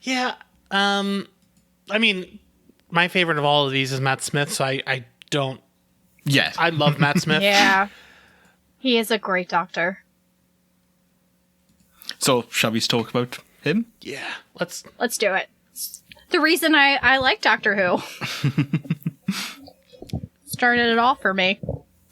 Yeah. I mean, my favorite of all of these is Matt Smith, so I don't... Yeah. I love Matt Smith. Yeah. He is a great Doctor. So, shall we talk about him? Yeah. Let's do it. The reason I like Doctor Who. Started it all for me.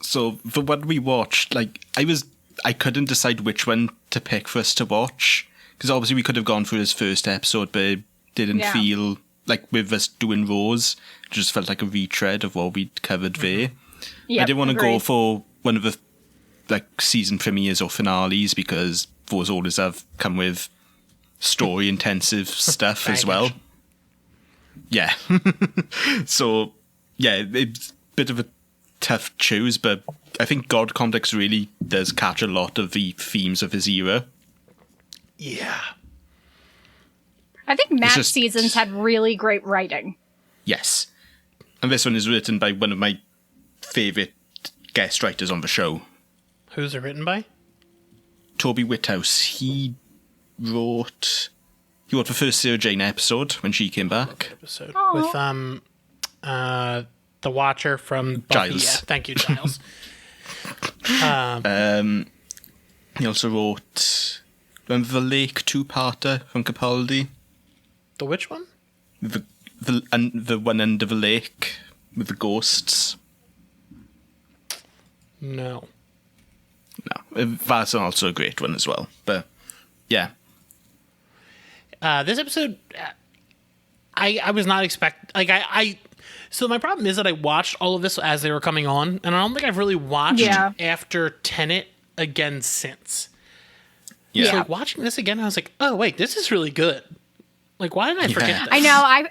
So, the one we watched, like, I couldn't decide which one to pick for us to watch. Because obviously we could have gone through his first episode, but it didn't feel like with us doing Rose, it just felt like a retread of what we'd covered there. Yep, I didn't want to go for one of the like season premieres or finales because those always have come with story intensive stuff as well. Yeah. So yeah, it's a bit of a tough choose, but I think God Complex really does catch a lot of the themes of his era. Yeah. I think Matt's seasons had really great writing. Yes. And this one is written by one of my favourite guest writers on the show. Who's it written by? Toby Whithouse. He wrote You watched the first Sarah Jane episode when she came back. Episode Aw. with the Watcher from Buffy. Giles. Yeah, thank you, Giles. He also wrote, remember the Lake two-parter from Capaldi? The which one? The one under the lake with the ghosts. No. No, that's also a great one as well. But yeah, This episode, I was not so my problem is that I watched all of this as they were coming on, and I don't think I've really watched after Tenet again since. yeah. So like, watching this again, I was like, oh wait, this is really good. Like, why did I forget this? I know.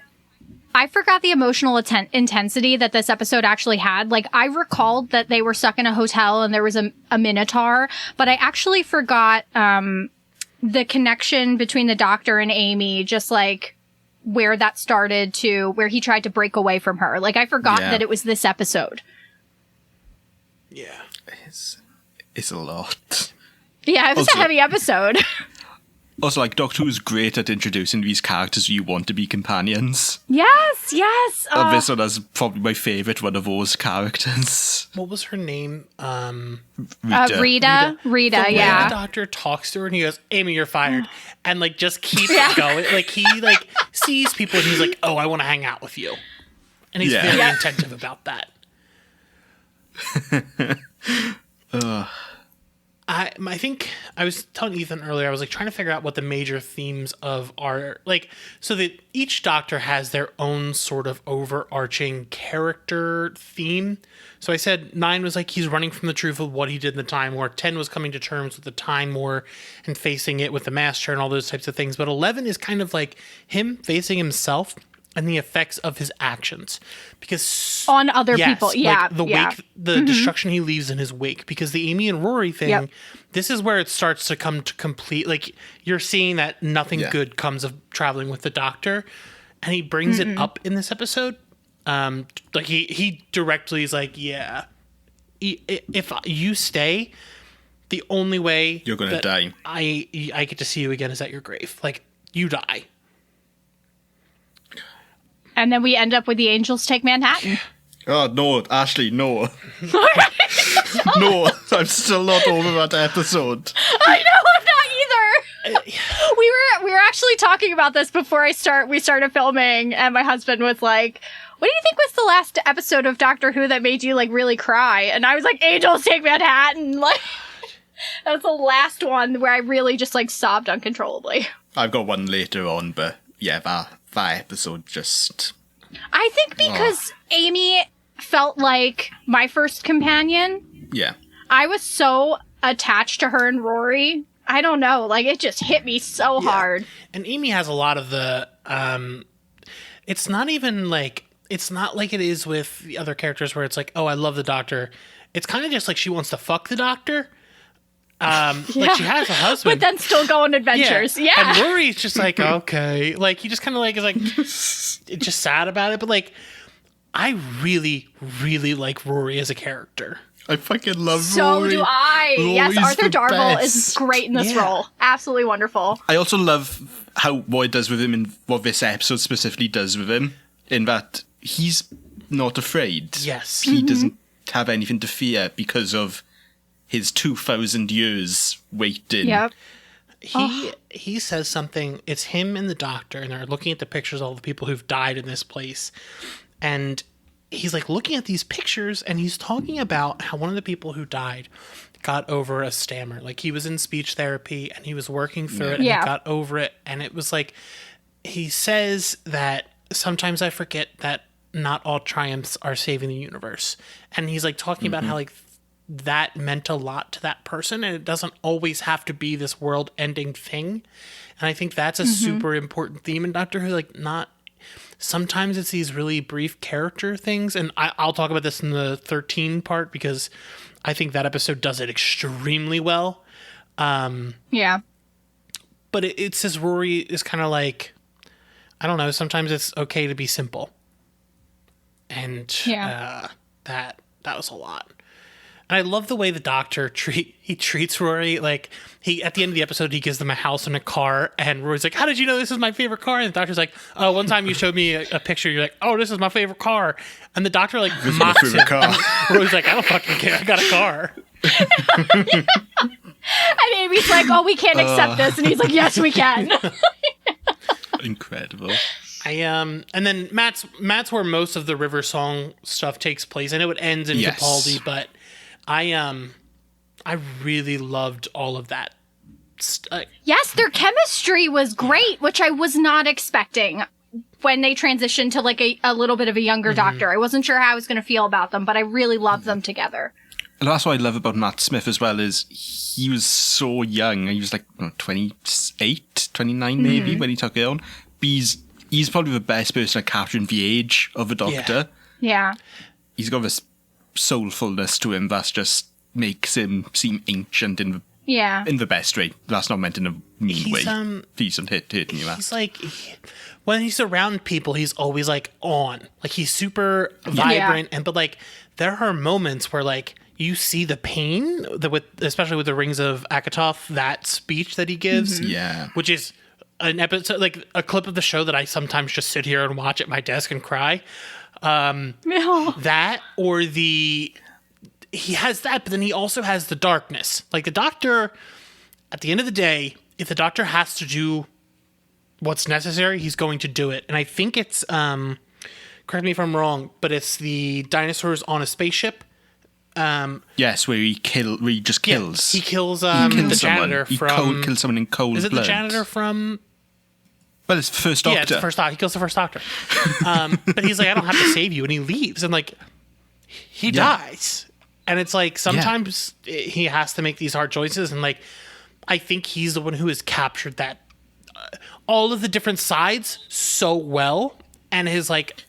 I forgot the emotional intensity that this episode actually had. Like, I recalled that they were stuck in a hotel and there was a minotaur, but I actually forgot the connection between the Doctor and Amy, just like where that started to where he tried to break away from her. Like, I forgot that it was this episode. Yeah. It's a lot. Yeah, it was Also- a heavy episode. Also, like, Doctor Who's great at introducing these characters you want to be companions. Yes, yes. And this one is probably my favourite one of those characters. What was her name? Rita, The way yeah. the Doctor talks to her and he goes, Amy, you're fired. And like just keeps going. Like he like sees people and he's like, oh, I want to hang out with you. And he's very attentive about that. I think I was telling Ethan earlier, I was like trying to figure out what the major themes of our like so that each Doctor has their own sort of overarching character theme. So I said 9 was like he's running from the truth of what he did in the Time War. 10 was coming to terms with the Time War and facing it with the Master and all those types of things. But 11 is kind of like him facing himself and the effects of his actions, because On other people, like yeah. the wake, the destruction he leaves in his wake. Because the Amy and Rory thing, this is where it starts to come to complete. Like you're seeing that nothing good comes of traveling with the Doctor, and he brings it up in this episode. Like he directly is like, yeah, if you stay, the only way You're gonna that die. I get to see you again is at your grave. Like you die. And then we end up with the Angels Take Manhattan. Oh, no, Ashley, no. No, I'm still not over that episode. I know, I'm not either. We were actually talking about this before we started filming, and my husband was like, what do you think was the last episode of Doctor Who that made you like really cry? And I was like, Angels Take Manhattan. Like that was the last one where I really just like sobbed uncontrollably. I've got one later on, but yeah, that episode just... I think because Amy felt like my first companion. Yeah. I was so attached to her and Rory. I don't know. Like, it just hit me so hard. And Amy has a lot of the, it's not even like, it's not like it is with the other characters where it's like, oh, I love the Doctor. It's kind of just like she wants to fuck the Doctor. Like she has a husband. But then still go on adventures. Yeah. And Rory's just like, okay. Like, he just kind of like, is like, just sad about it. But like, I really, really like Rory as a character. I fucking love So Rory. do I. Yes, Rory's Arthur the Darvill best. is great in this role. Absolutely wonderful. I also love what it does with him and what this episode specifically does with him, in that he's not afraid. Yes. He doesn't have anything to fear because of his 2,000 years waiting. Yep. He says something. It's him and the Doctor, and they're looking at the pictures of all the people who've died in this place. And he's like looking at these pictures, and he's talking about how one of the people who died got over a stammer. Like he was in speech therapy and he was working through it and he got over it. And it was like, he says that sometimes I forget that not all triumphs are saving the universe. And he's like talking about how like that meant a lot to that person, and it doesn't always have to be this world ending thing. And I think that's a super important theme in Doctor Who. Like, not sometimes it's these really brief character things, and I'll talk about this in the 13 part because I think that episode does it extremely well. Yeah. But it says Rory is kind of like, I don't know, sometimes it's okay to be simple. And that was a lot. And I love the way the Doctor treats Rory. Like, at the end of the episode, he gives them a house and a car, and Rory's like, how did you know this is my favorite car? And the Doctor's like, oh, one time you showed me a picture, you're like, oh, this is my favorite car. And the Doctor, like, mocks him. car. Rory's like, I don't fucking care, I got a car. And Amy's like, oh, we can't accept this. And he's like, yes, we can. Incredible. And then Matt's where most of the River Song stuff takes place. I know it ends in Yes. Capaldi, but I really loved all of that. Yes, their chemistry was great, which I was not expecting when they transitioned to like a little bit of a younger Doctor. I wasn't sure how I was going to feel about them, but I really loved them together. And that's what I love about Matt Smith as well, is he was so young. He was like 28, 29 maybe when he took it on. But he's probably the best person at capturing the age of a Doctor. Yeah. He's got this soulfulness to him that just makes him seem ancient in the best way. That's not meant in a mean way. He's hitting you. He's like, when he's around people, he's always like on. Like, he's super vibrant, but like there are moments where like you see the pain especially with the Rings of Akatoth, that speech that he gives, which is an episode, like a clip of the show that I sometimes just sit here and watch at my desk and cry. That, or he has that, but then he also has the darkness. Like, the Doctor, at the end of the day, if the Doctor has to do what's necessary, he's going to do it. And I think it's, correct me if I'm wrong, but it's the dinosaurs on a spaceship. Yes, where he just kills. He kills the janitor from... He kills someone in cold blood. Is it the janitor from... Well, it's the first Doctor. Yeah, it's the first Doctor. He kills the first Doctor. But he's like, I don't have to save you. And he leaves. And, like, he dies. And it's like, sometimes he has to make these hard choices. And, like, I think he's the one who has captured that, all of the different sides so well. And has, like,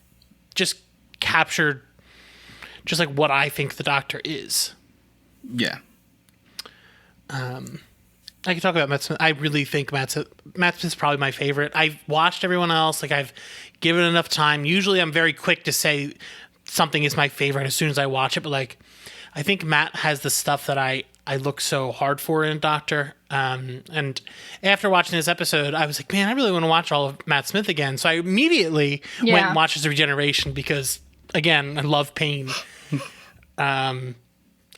just captured just, like, what I think the Doctor is. Yeah. I can talk about Matt Smith. I really think Matt Smith's probably my favorite. I've watched everyone else. Like, I've given enough time. Usually I'm very quick to say something is my favorite as soon as I watch it. But, like, I think Matt has the stuff that I look so hard for in a Doctor. And after watching this episode, I was like, man, I really want to watch all of Matt Smith again. So I immediately went and watched his Regeneration because, again, I love pain.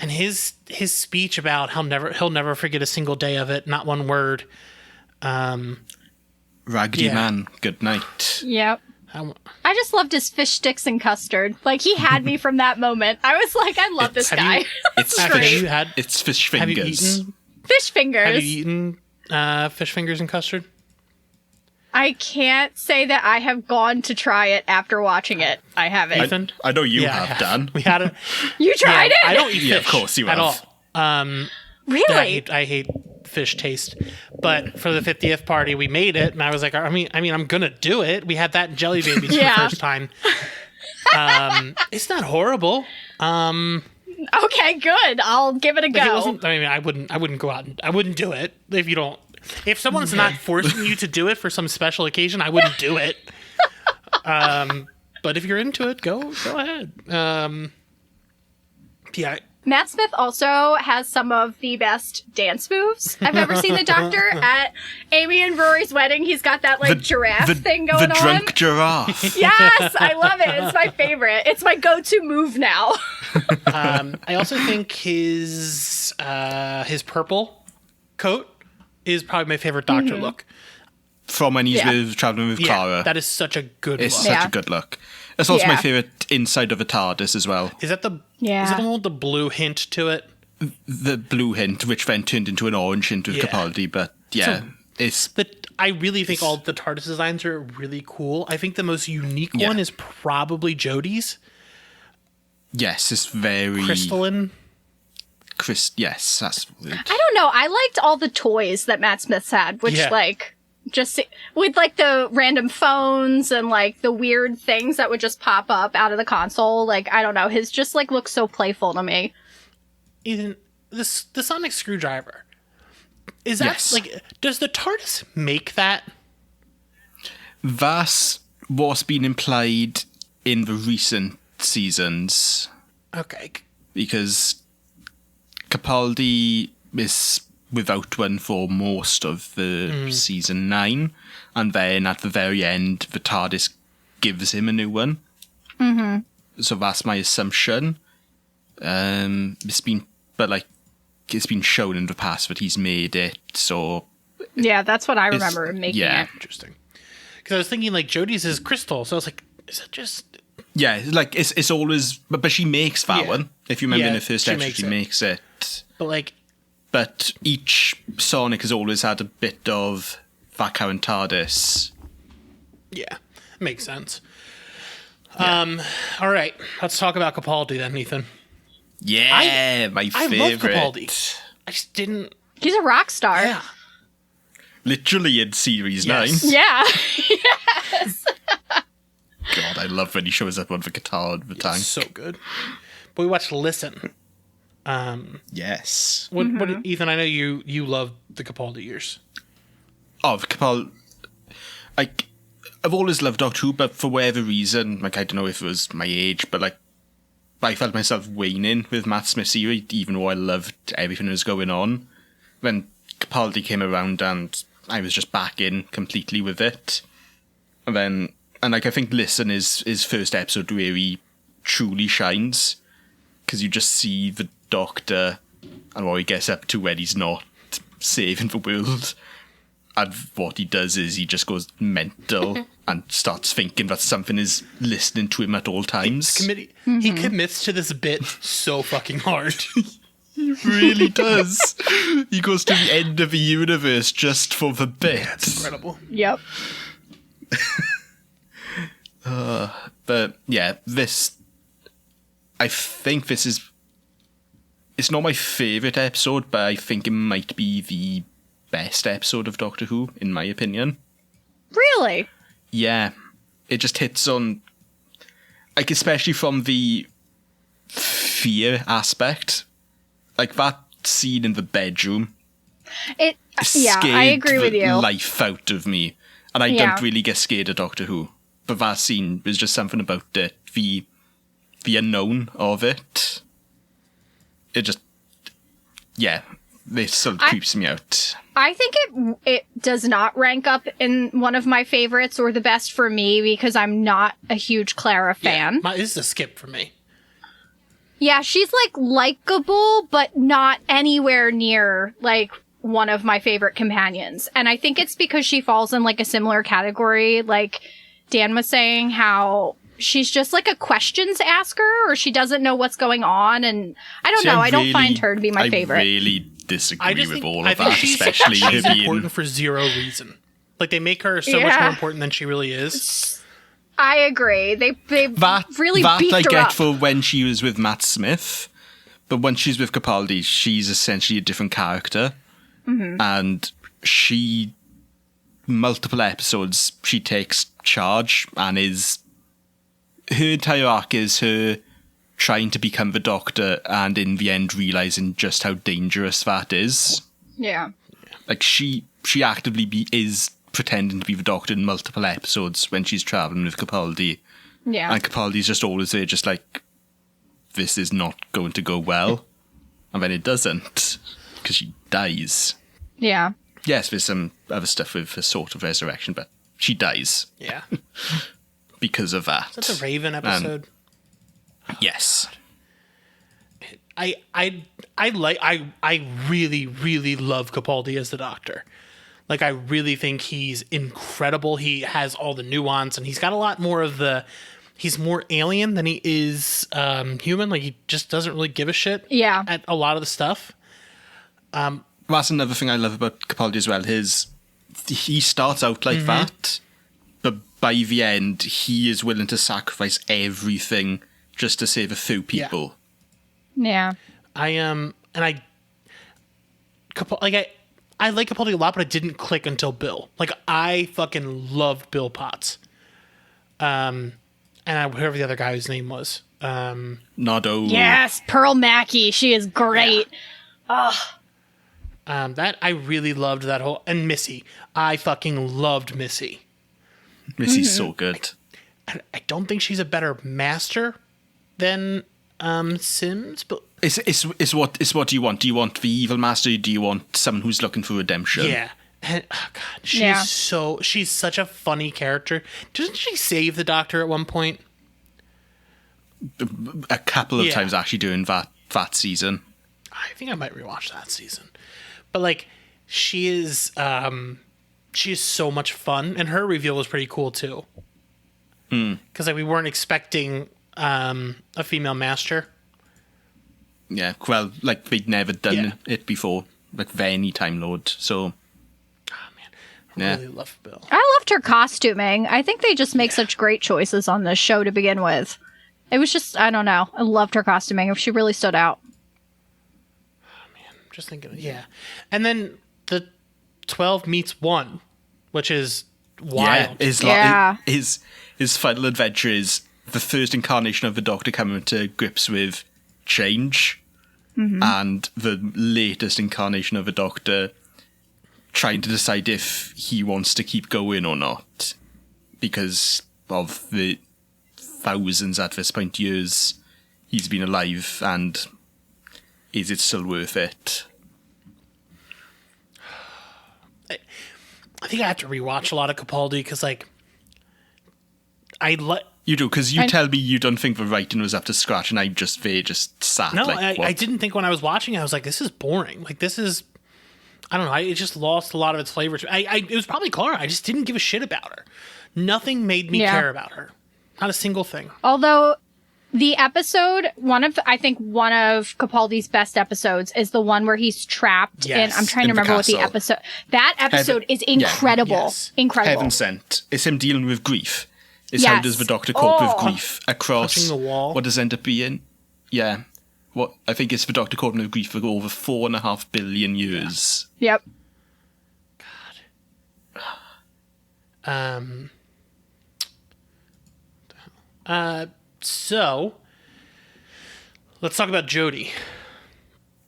And his speech about he'll never forget a single day of it, not one word. Raggedy man, good night. Yep. I just loved his fish sticks and custard. Like, he had me from that moment. I was like, I love this guy. It's fish fingers. Have you eaten fish fingers? Have you eaten fish fingers and custard? I can't say that I have gone to try it after watching it. I haven't. Ethan? I know you have, Dan. We had it. You tried it? I don't eat fish of course you at have. all. Really? I hate fish taste. But for the 50th party, we made it, and I was like, I mean, I'm gonna do it. We had that in Jelly Babies for the first time. It's not horrible. Okay, good. I'll give it a go. I wouldn't go out. I wouldn't do it if you don't. If someone's not forcing you to do it for some special occasion, I wouldn't do it. But if you're into it, go ahead. Yeah. Matt Smith also has some of the best dance moves I've ever seen the Doctor. At Amy and Rory's wedding, he's got that giraffe thing going on. The drunk giraffe. Yes, I love it. It's my favorite. It's my go-to move now. I also think his purple coat is probably my favorite Doctor look. From when he's traveling with Clara. That is such a good It's look. such a good look. It's also my favorite inside of a TARDIS as well. Is that the one with the blue hint to it? The blue hint, which then turned into an orange hint with Capaldi, but I really think all the TARDIS designs are really cool. I think the most unique one is probably Jodie's. Yes, it's very crystalline. Yes, that's weird. I don't know. I liked all the toys that Matt Smith's had, which just with the random phones and the weird things that would just pop up out of the console. I don't know. His just looks so playful to me. Ethan, the sonic screwdriver. Is that does the TARDIS make that? That's what's been implied in the recent seasons. Okay. Because Capaldi is without one for most of the season 9, and then at the very end, the TARDIS gives him a new one. So that's my assumption. It's been shown in the past that he's made it, so Yeah, that's what I remember making it. Interesting. Because I was thinking, like, Jodie's is crystal, so I was like, is it just... Yeah, like, it's always... But she makes that one. If you remember in the first episode, she makes it. But, like... But each Sonic has always had a bit of that current TARDIS. Yeah, makes sense. All right, let's talk about Capaldi then, Ethan. Yeah, my favorite. I love Capaldi. I just didn't... He's a rock star. Yeah. Literally in Series Yes. 9. Yeah. Yes. God, I love when he shows up on the guitar and the tank. So good. But we watched Listen. Yes. What, Ethan, I know you love the Capaldi years. Oh, Capaldi... Like, I've always loved Doctor Who, but for whatever reason, like, I don't know if it was my age, but, like, I felt myself waning with Matt Smith's era, even though I loved everything that was going on. When Capaldi came around, and I was just back in completely with it. And like, I think Listen is his first episode where he truly shines, because you just see the Doctor and what he gets up to when he's not saving the world. And what he does is he just goes mental and starts thinking that something is listening to him at all times. He commits to this bit so fucking hard. He really does. He goes to the end of the universe just for the bit. That's incredible. Yep. But yeah, I think this is... It's not my favourite episode, but I think it might be the best episode of Doctor Who, in my opinion. Really? Yeah. It just hits on... Like, especially from the fear aspect. Like, that scene in the bedroom... Yeah, I agree with you. Life out of me. And I don't really get scared of Doctor Who. But that scene was just something about it. The unknown of it. It just... Yeah. This sort of creeps me out. I think it does not rank up in one of my favorites or the best for me because I'm not a huge Clara fan. Yeah, this is a skip for me. Yeah, she's like likable, but not anywhere near like one of my favorite companions. And I think it's because she falls in like a similar category. Like Dan was saying, how she's just like a questions asker, or she doesn't know what's going on. And I don't know. I don't find her to be my favorite. I really disagree with all of I think that, especially she's her being important for zero reason. Like, they make her so much more important than she really is. I agree. They really beefed I her get up. for when she was with Matt Smith, but when she's with Capaldi, she's essentially a different character. And she, multiple episodes, she takes charge and her entire arc is her trying to become the Doctor and in the end realizing just how dangerous that is. Yeah. Like, she actively is pretending to be the Doctor in multiple episodes when she's traveling with Capaldi. Yeah. And Capaldi's just always there, just like, this is not going to go well. And then it doesn't, because she dies. Yeah. Yes, there's some other stuff with a sort of resurrection, but she dies. Yeah. Because of that. Is that the Raven episode? Yes. I really, really love Capaldi as the Doctor. Like, I really think he's incredible. He has all the nuance, and he's got a lot more of he's more alien than he is human. Like, he just doesn't really give a shit at a lot of the stuff. That's another thing I love about Capaldi as well. He starts out like that, but by the end, he is willing to sacrifice everything just to save a few people. Yeah. I like Capaldi a lot, but I didn't click until Bill. Like, I fucking loved Bill Potts. And whoever the other guy whose name was. Noddo. Yes, Pearl Mackie. She is great. Yeah. That I really loved that whole, and Missy. I fucking loved Missy. Missy's so good. I don't think she's a better master than Sims, but It's what do you want? Do you want the evil master? Or do you want someone who's looking for redemption? Yeah. And, oh God, Yeah. she's such a funny character. Doesn't she save the Doctor at one point? A couple of Yeah. times actually during that season. I think I might rewatch that season. But like, she is so much fun, and her reveal was pretty cool too. Because like we weren't expecting a female master. Yeah, well, like they'd never done Yeah. it before, like with any Time Lord. So I Yeah. really love Bill. I loved her costuming. I think they just make such great choices on this show to begin with. It was just, I don't know. I loved her costuming. She really stood out. Just thinking, yeah. And then the 12 meets 1, which is wild. Yeah. His final adventure is the first incarnation of the Doctor coming to grips with change, and the latest incarnation of the Doctor trying to decide if he wants to keep going or not, because of the thousands at this point years he's been alive, and is it still worth it? I think I have to rewatch a lot of Capaldi because, like, You do, because you tell me you don't think the writing was up to scratch, and I'm just there, just sat. No, like, what? I didn't think when I was watching. I was like, this is boring. Like, this is, I don't know. It just lost a lot of its flavor. It was probably Clara. I just didn't give a shit about her. Nothing made me care about her. Not a single thing. Although the episode, I think one of Capaldi's best episodes is the one where he's trapped in, I'm trying to in the remember what the castle. episode, that episode is incredible. Yes. Incredible. Heaven Sent. It's him dealing with grief. It's how Yes. does the Doctor cope with Oh. grief across Touching the wall. what does end up being? Yeah. What I think it's the Doctor coping with grief for over 4.5 billion years. Yep. So let's talk about Jodie.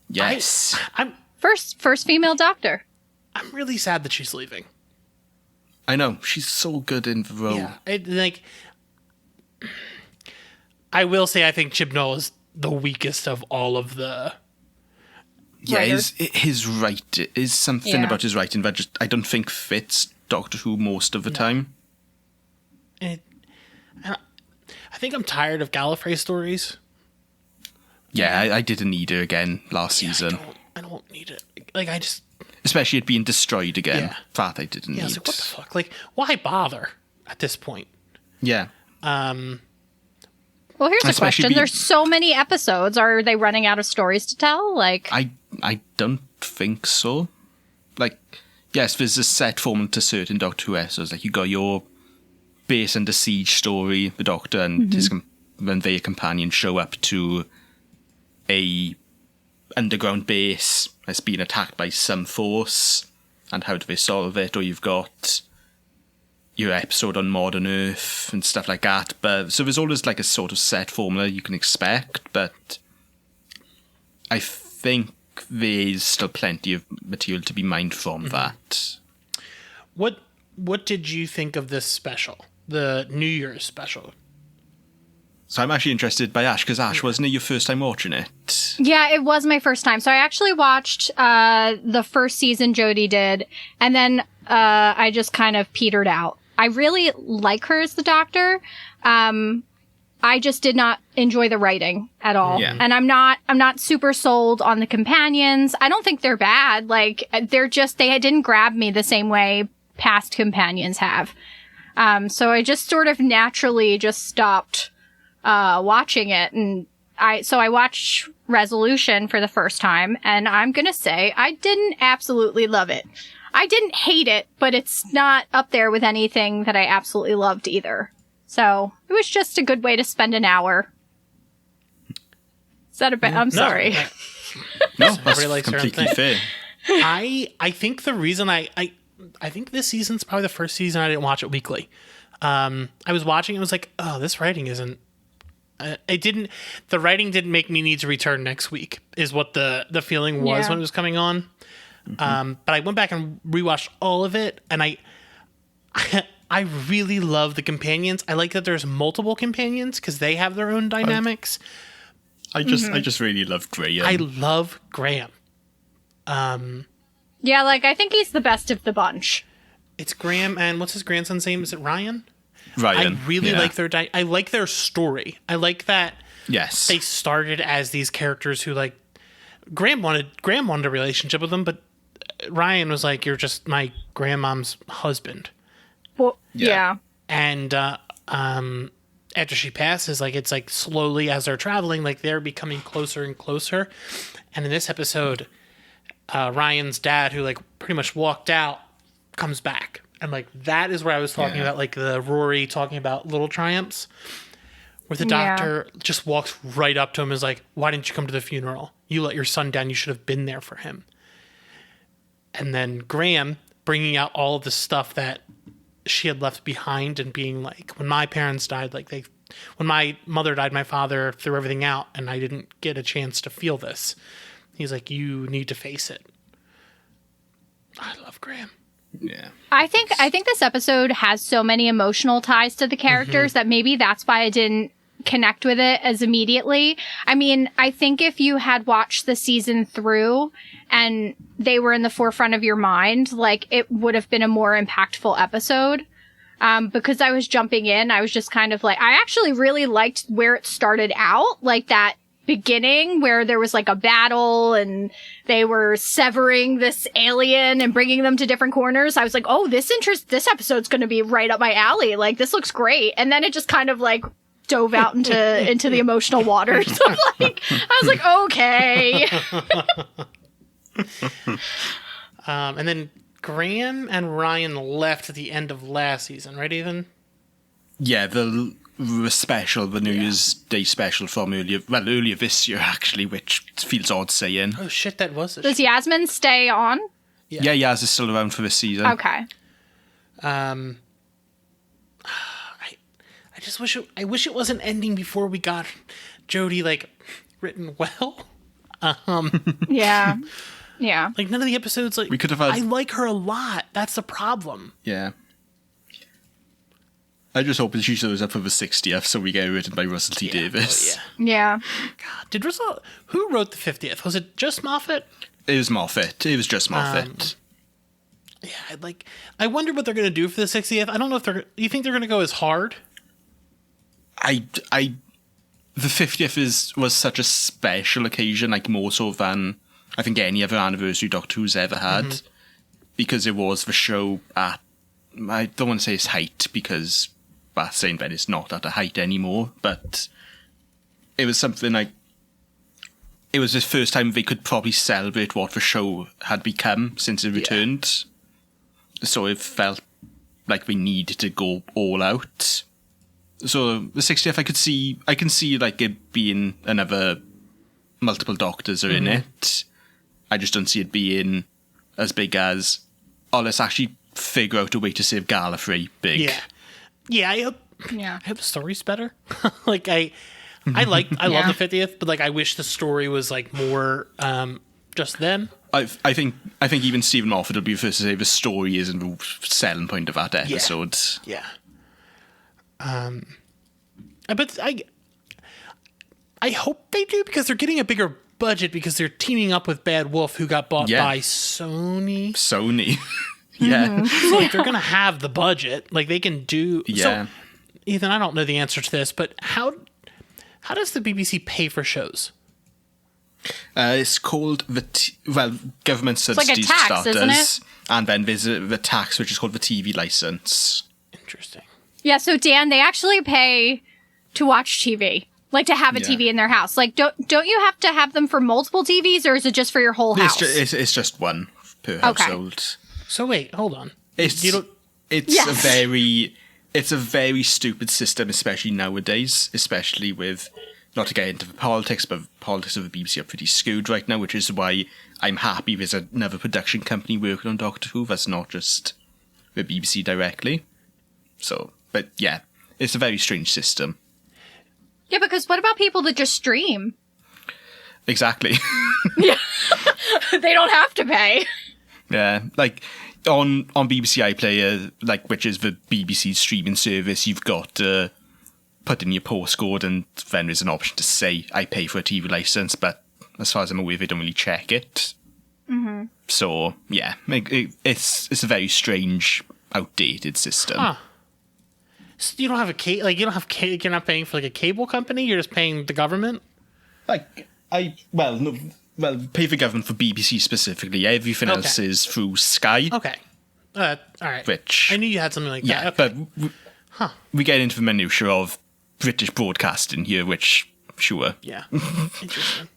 Yes. I'm First female Doctor. really sad that she's leaving. I know. She's so good in the role. Yeah, I will say I think Chibnall is the weakest of all of the. Yeah, Writers. his right is something Yeah. about his writing that just I don't think fits Doctor Who most of the time. I think I'm tired of Gallifrey stories. Yeah, I didn't need her again last season. I don't need it. Like I just. Especially it being destroyed again. Yeah. That I didn't Yeah, I need. was like, what the fuck? Like, why bother at this point? Yeah. Well, here's a Especially question. being- There's so many episodes. Are they running out of stories to tell? Like, I don't think so. Like, yes, there's a set formula to certain Doctor Who episodes. Like, you got your base under siege story, the Doctor and his when their companions show up to a underground base that's been attacked by some force, and how do they solve it? Or you've got your episode on modern Earth and stuff like that. But so there's always like a sort of set formula you can expect, but I think there's still plenty of material to be mined from that. What did you think of this special, the New Year's special? So I'm actually interested by Ash, because Ash, wasn't it your first time watching it? yeah, it was my first time. So I actually watched the first season Jodie did, and then I just kind of petered out. I really like her as the Doctor. I just did not enjoy the writing at all. Yeah. And I'm not super sold on the companions. I don't think they're bad. Like, they didn't grab me the same way past companions have. So I just sort of naturally just stopped watching it, and I watched Resolution for the first time, and I'm gonna say I didn't absolutely love it. I didn't hate it, but it's not up there with anything that I absolutely loved either. So it was just a good way to spend an hour. Is that a bit? I'm sorry. No, that's Everybody likes their own completely thing. fair. I think the reason I think this season's probably the first season I didn't watch it weekly. I was watching, it was like, oh, this writing isn't. The writing didn't make me need to return next week, is what the feeling was Yeah. when it was coming on. But I went back and rewatched all of it, and I really love the companions. I like that there's multiple companions because they have their own dynamics. I just really love Graham. I love Graham. Yeah, like, I think he's the best of the bunch. It's Graham, and what's his grandson's name? Is it Ryan? Ryan. I really like their I like their story. I like that Yes. they started as these characters who, like, Graham wanted a relationship with them, but Ryan was like, "You're just my grandmom's husband." Well, Yeah. And after she passes, like, it's like slowly as they're traveling, like, they're becoming closer and closer. And in this episode, Ryan's dad, who, like, pretty much walked out, comes back. And, like, that is where I was talking about, like, the Rory talking about little triumphs, where the doctor just walks right up to him and is like, "Why didn't you come to the funeral? You let your son down. You should have been there for him." And then Graham bringing out all of the stuff that she had left behind and being like, when my parents died, like, when my mother died, my father threw everything out and I didn't get a chance to feel this. He's like, "You need to face it." I love Graham. Yeah. I think this episode has so many emotional ties to the characters that maybe that's why I didn't connect with it as immediately. I mean, I think if you had watched the season through and they were in the forefront of your mind, like, it would have been a more impactful episode. Because I was jumping in, I was just kind of like, I actually really liked where it started out, like that beginning where there was like a battle and they were severing this alien and bringing them to different corners. I was like, oh, this episode's going to be right up my alley. Like, this looks great. And then it just kind of like dove out into the emotional waters. I was like, okay. And then Graham and Ryan left at the end of last season, right, Ethan? Yeah, the special, the New Year's Day special from earlier this year, actually, which feels odd saying. Oh, shit, that was it. Does Yasmin stay on? Yeah, Yaz is still around for this season. Okay. I just wish it wasn't ending before we got Jodie, like, written well. Yeah. Yeah. Like, none of the episodes, like, We could have had- I like her a lot. That's the problem. Yeah. I just hope that she shows up for the 60th so we get written by Russell T. Davis. Oh, yeah. Yeah. God, did Russell... Who wrote the 50th? Was it just Moffat? It was Moffat. It was just Moffat. Yeah, I wonder what they're going to do for the 60th. I don't know if they're... You think they're going to go as hard? The 50th was such a special occasion, like more so than I think any other anniversary Doctor Who's ever had, because it was the show at, I don't want to say its height, because that's saying that it's not at a height anymore, but it was something like, it was the first time they could probably celebrate what the show had become since it returned. So it felt like we needed to go all out. So the 60th, I can see like it being another multiple Doctors are in it. I just don't see it being as big as, oh, let's actually figure out a way to save Gallifrey big. Yeah. Yeah, I hope the story's better. Like, I love the 50th, but like, I wish the story was like more just them. I think even Stephen Moffat will be the first to say the story isn't the selling point of that episode. Yeah. But I hope they do, because they're getting a bigger budget, because they're teaming up with Bad Wolf, who got bought by Sony. Yeah. So like, they're gonna have the budget, like they can do. Yeah. So, Ethan, I don't know the answer to this, but how does the BBC pay for shows? It's called government like a subsidies tax, for starters, isn't it? and then there's the tax, which is called the TV license. Interesting. Yeah, so Dan, they actually pay to watch TV. Like, to have a TV in their house. Like, don't you have to have them for multiple TVs, or is it just for your whole house? It's just one per household. So wait, hold on. It's a very stupid system, especially nowadays, especially with, not to get into the politics, but politics of the BBC are pretty skewed right now, which is why I'm happy there's another production company working on Doctor Who that's not just the BBC directly. So, but yeah, it's a very strange system. Yeah, because what about people that just stream? Exactly. Yeah. They don't have to pay. Yeah, like on BBC iPlayer, like, which is the BBC streaming service, you've got put in your postcode, and then there's an option to say, I pay for a TV license, but as far as I'm aware, they don't really check it. Mm-hmm. So, yeah, it's a very strange, outdated system. Huh. So you don't have you're not paying for like a cable company, you're just paying the government? Like, pay the government for BBC specifically. Everything else is through Sky. Okay. All right. Which... I knew you had something like yeah, that. Okay. but we get into the minutiae of British broadcasting here, which, sure. Yeah. Interesting.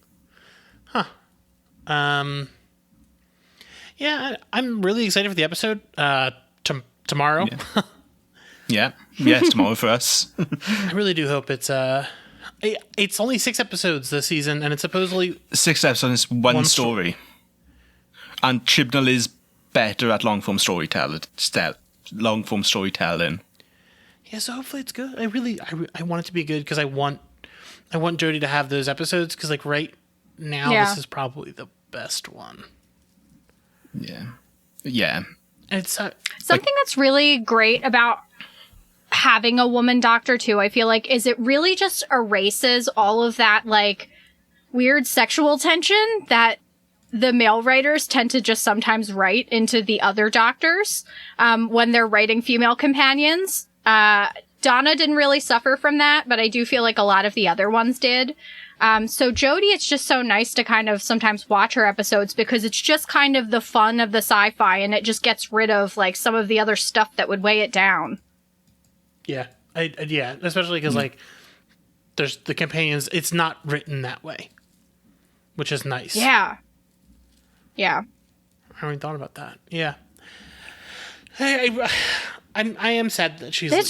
Huh. Yeah, I'm really excited for the episode tomorrow. Yeah. Yes, tomorrow for us. I really do hope it's only 6 episodes this season, and it's supposedly 6 episodes, one story. And Chibnall is better at long-form storytelling. Yeah, so hopefully it's good. I want it to be good because I want Jodie to have those episodes because like right now this is probably the best one. Yeah. It's something that's really great about having a woman doctor too, I feel like, is it really just erases all of that like weird sexual tension that the male writers tend to just sometimes write into the other doctors when they're writing female companions. Donna didn't really suffer from that, but I do feel like a lot of the other ones did. So Jodie, it's just so nice to kind of sometimes watch her episodes because it's just kind of the fun of the sci-fi and it just gets rid of like some of the other stuff that would weigh it down. Yeah. Especially because like there's the companions, it's not written that way, which is nice. Yeah. I haven't thought about that. Yeah. I am sad that she's leaving.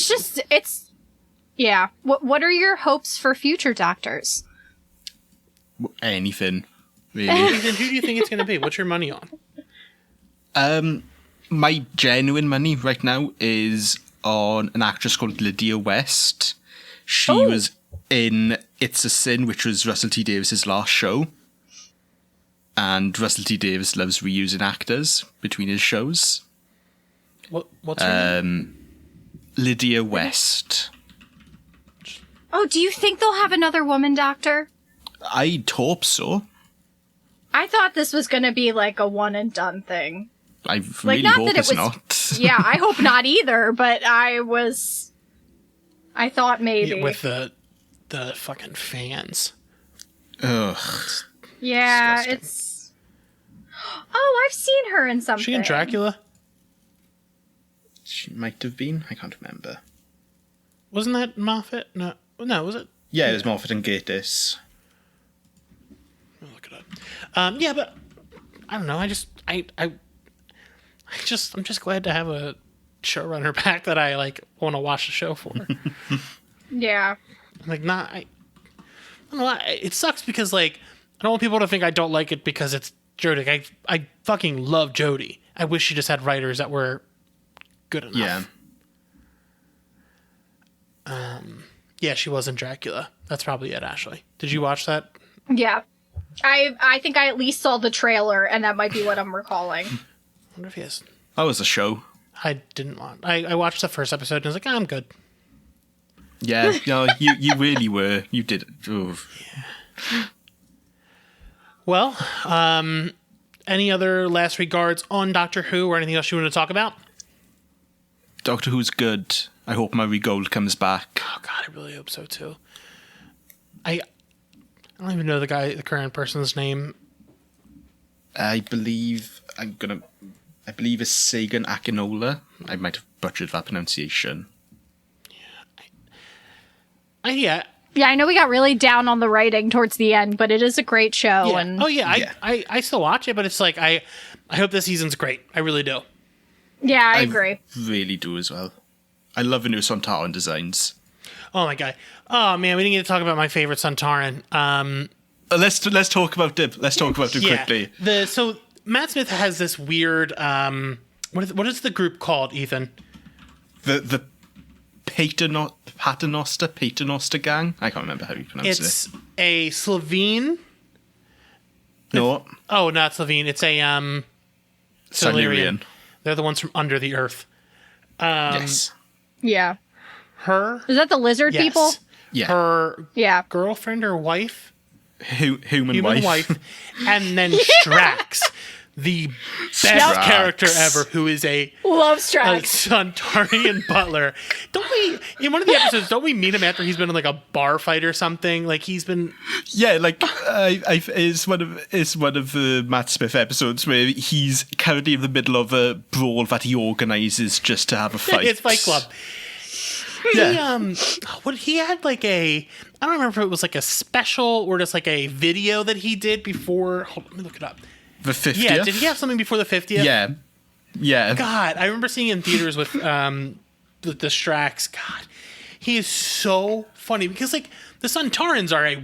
Yeah. What are your hopes for future doctors? Anything, really. Ethan, who do you think it's going to be? What's your money on? My genuine money right now is on an actress called Lydia West. She was in It's a Sin, which was Russell T Davis's last show. And Russell T Davis loves reusing actors between his shows. What's her name? Lydia West. Oh, do you think they'll have another woman doctor? I'd hope so. I thought this was going to be like a one and done thing. I really hope it's not. Yeah, I hope not either, but I thought maybe. Yeah, with the fucking fans. Ugh. Yeah, disgusting. it's... Oh, I've seen her in something. She in Dracula? She might have been. I can't remember. Wasn't that Moffat? No, was it? Yeah, it was Moffat and Gatiss. I'll look it up. Yeah, but I don't know. I'm just glad to have a showrunner back that I like want to watch the show for. Yeah. Like, I don't know. It sucks because like I don't want people to think I don't like it because it's Jodie. I fucking love Jodie. I wish she just had writers that were good enough. Yeah. Yeah, she was in Dracula. That's probably it, Ashley. Did you watch that? Yeah. I think I at least saw the trailer, and that might be what I'm recalling. I wonder if he has. That was a show. I didn't want. I watched the first episode and I was like, I'm good. Yeah, no, you really were. You did it. Oof. Yeah. Well, any other last regards on Doctor Who or anything else you want to talk about? Doctor Who's good. I hope Murray Gold comes back. Oh God, I really hope so too. I don't even know the current person's name. I believe it's Sagan Akinola. I might have butchered that pronunciation. Yeah. Yeah, I know we got really down on the writing towards the end, but it is a great show. Yeah. And I still watch it, but it's like I hope this season's great. I really do. Yeah, I agree. Really do as well. I love the new Sontaran designs. Oh my God. Oh man, we didn't get to talk about my favorite Sontaran. Let's talk about it. Let's talk about it quickly. So Matt Smith has this weird. What is the group called, Ethan? The Paternoster gang. I can't remember how you pronounce it. It's a Slovene. No. Oh, not Slovene. It's a Silurian. They're the ones from under the earth. Yes. Yeah. Her. Is that the lizard Yes. people? Yeah. her Yeah. girlfriend or wife, Human human wife. wife, and then Strax, the best Strax. character ever, who is a Love Strax. Suntarian butler. Don't we, in one of the episodes, don't we meet him after he's been in like a bar fight or something? Like he's been, Yeah, like it's one of the Matt Smith episodes where he's currently in the middle of a brawl that he organises just to have a fight. it's Fight Club. Yeah. He had like I don't remember if it was like a special or just like a video that he did before. Hold on, let me look it up. The 50th. Yeah, did he have something before the 50th? Yeah. Yeah. God, I remember seeing in theaters with the Strax. God, he is so funny because like the Suntarans are a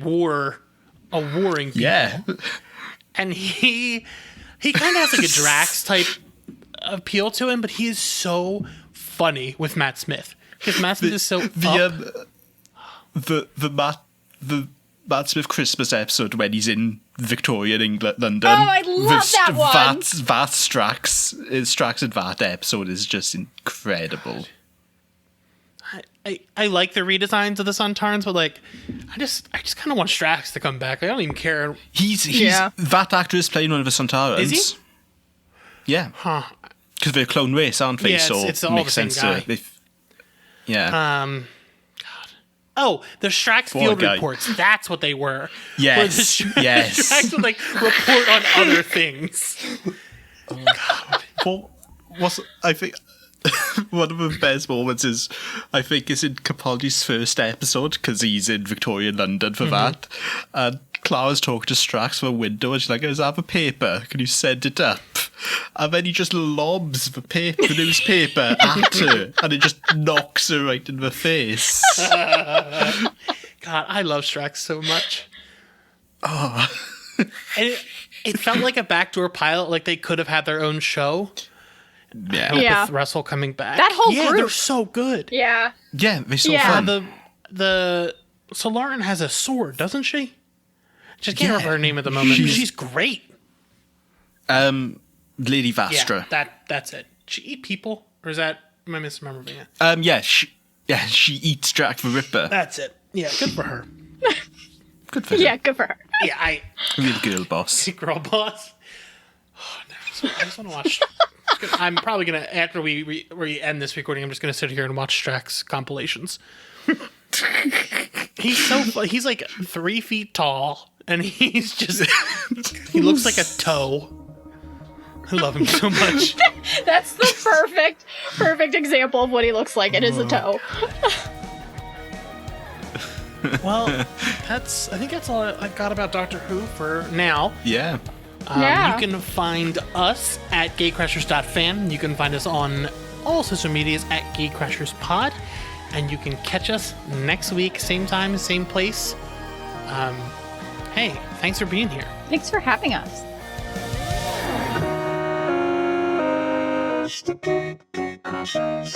warring people. Yeah. And he kind of has like a Drax type appeal to him, but he is so funny with Matt Smith because Matt Smith is so the Matt Smith Christmas episode when he's in Victorian England, London. Oh, I love that one. That Strax and that episode is just incredible. I like the redesigns of the Suntarans, but like I just kind of want Strax to come back. I don't even care. He's Yeah. that actor is playing one of the Suntarans. Is he? Yeah. Huh. Because they're a clone race, aren't they? Yeah, so it's it all makes the same sense guy. yeah. God. Oh, the Strax Poor field guy. reports. That's what they were. Yes, Where the yes. Strax would like report on other things. Well, I think one of the best moments is, I think, is in Capaldi's first episode because he's in Victorian London for that, and Clara's talking to Strax from a window, and she's like, "Is that a paper? Can you send it up?" And then he just lobs the newspaper at her, and it just knocks her right in the face. God, I love Strax so much. Oh. And it felt like a backdoor pilot, like they could have had their own show. Yeah, Yeah. With Russell coming back. That whole yeah, group. they're so good. Yeah. yeah, they're so Yeah. fun. The Solaran has a sword, doesn't she? Just can't Yeah. remember her name at the moment. But she's great. Lady Vastra. Yeah, that's it. She eat people, or is that am I misremembering it? She eats Jack the Ripper. That's it. Yeah, good for her. Good for her. Yeah, good for her. Yeah, Real girl boss. girl boss. Oh, no, I just want to watch. I'm probably gonna after we end this recording. I'm just gonna sit here and watch Strax compilations. He's like 3 feet tall, and he's just he looks like a toe. I love him so much. That's the perfect example of what he looks like. It is a toe. Well, I think that's all I've got about Doctor Who for now. Yeah. Yeah. You can find us at gatecrashers.fam. You can find us on all social medias at gatecrasherspod. And you can catch us next week, same time, same place. Hey, thanks for being here. Thanks for having us. It's the Gatecrashers.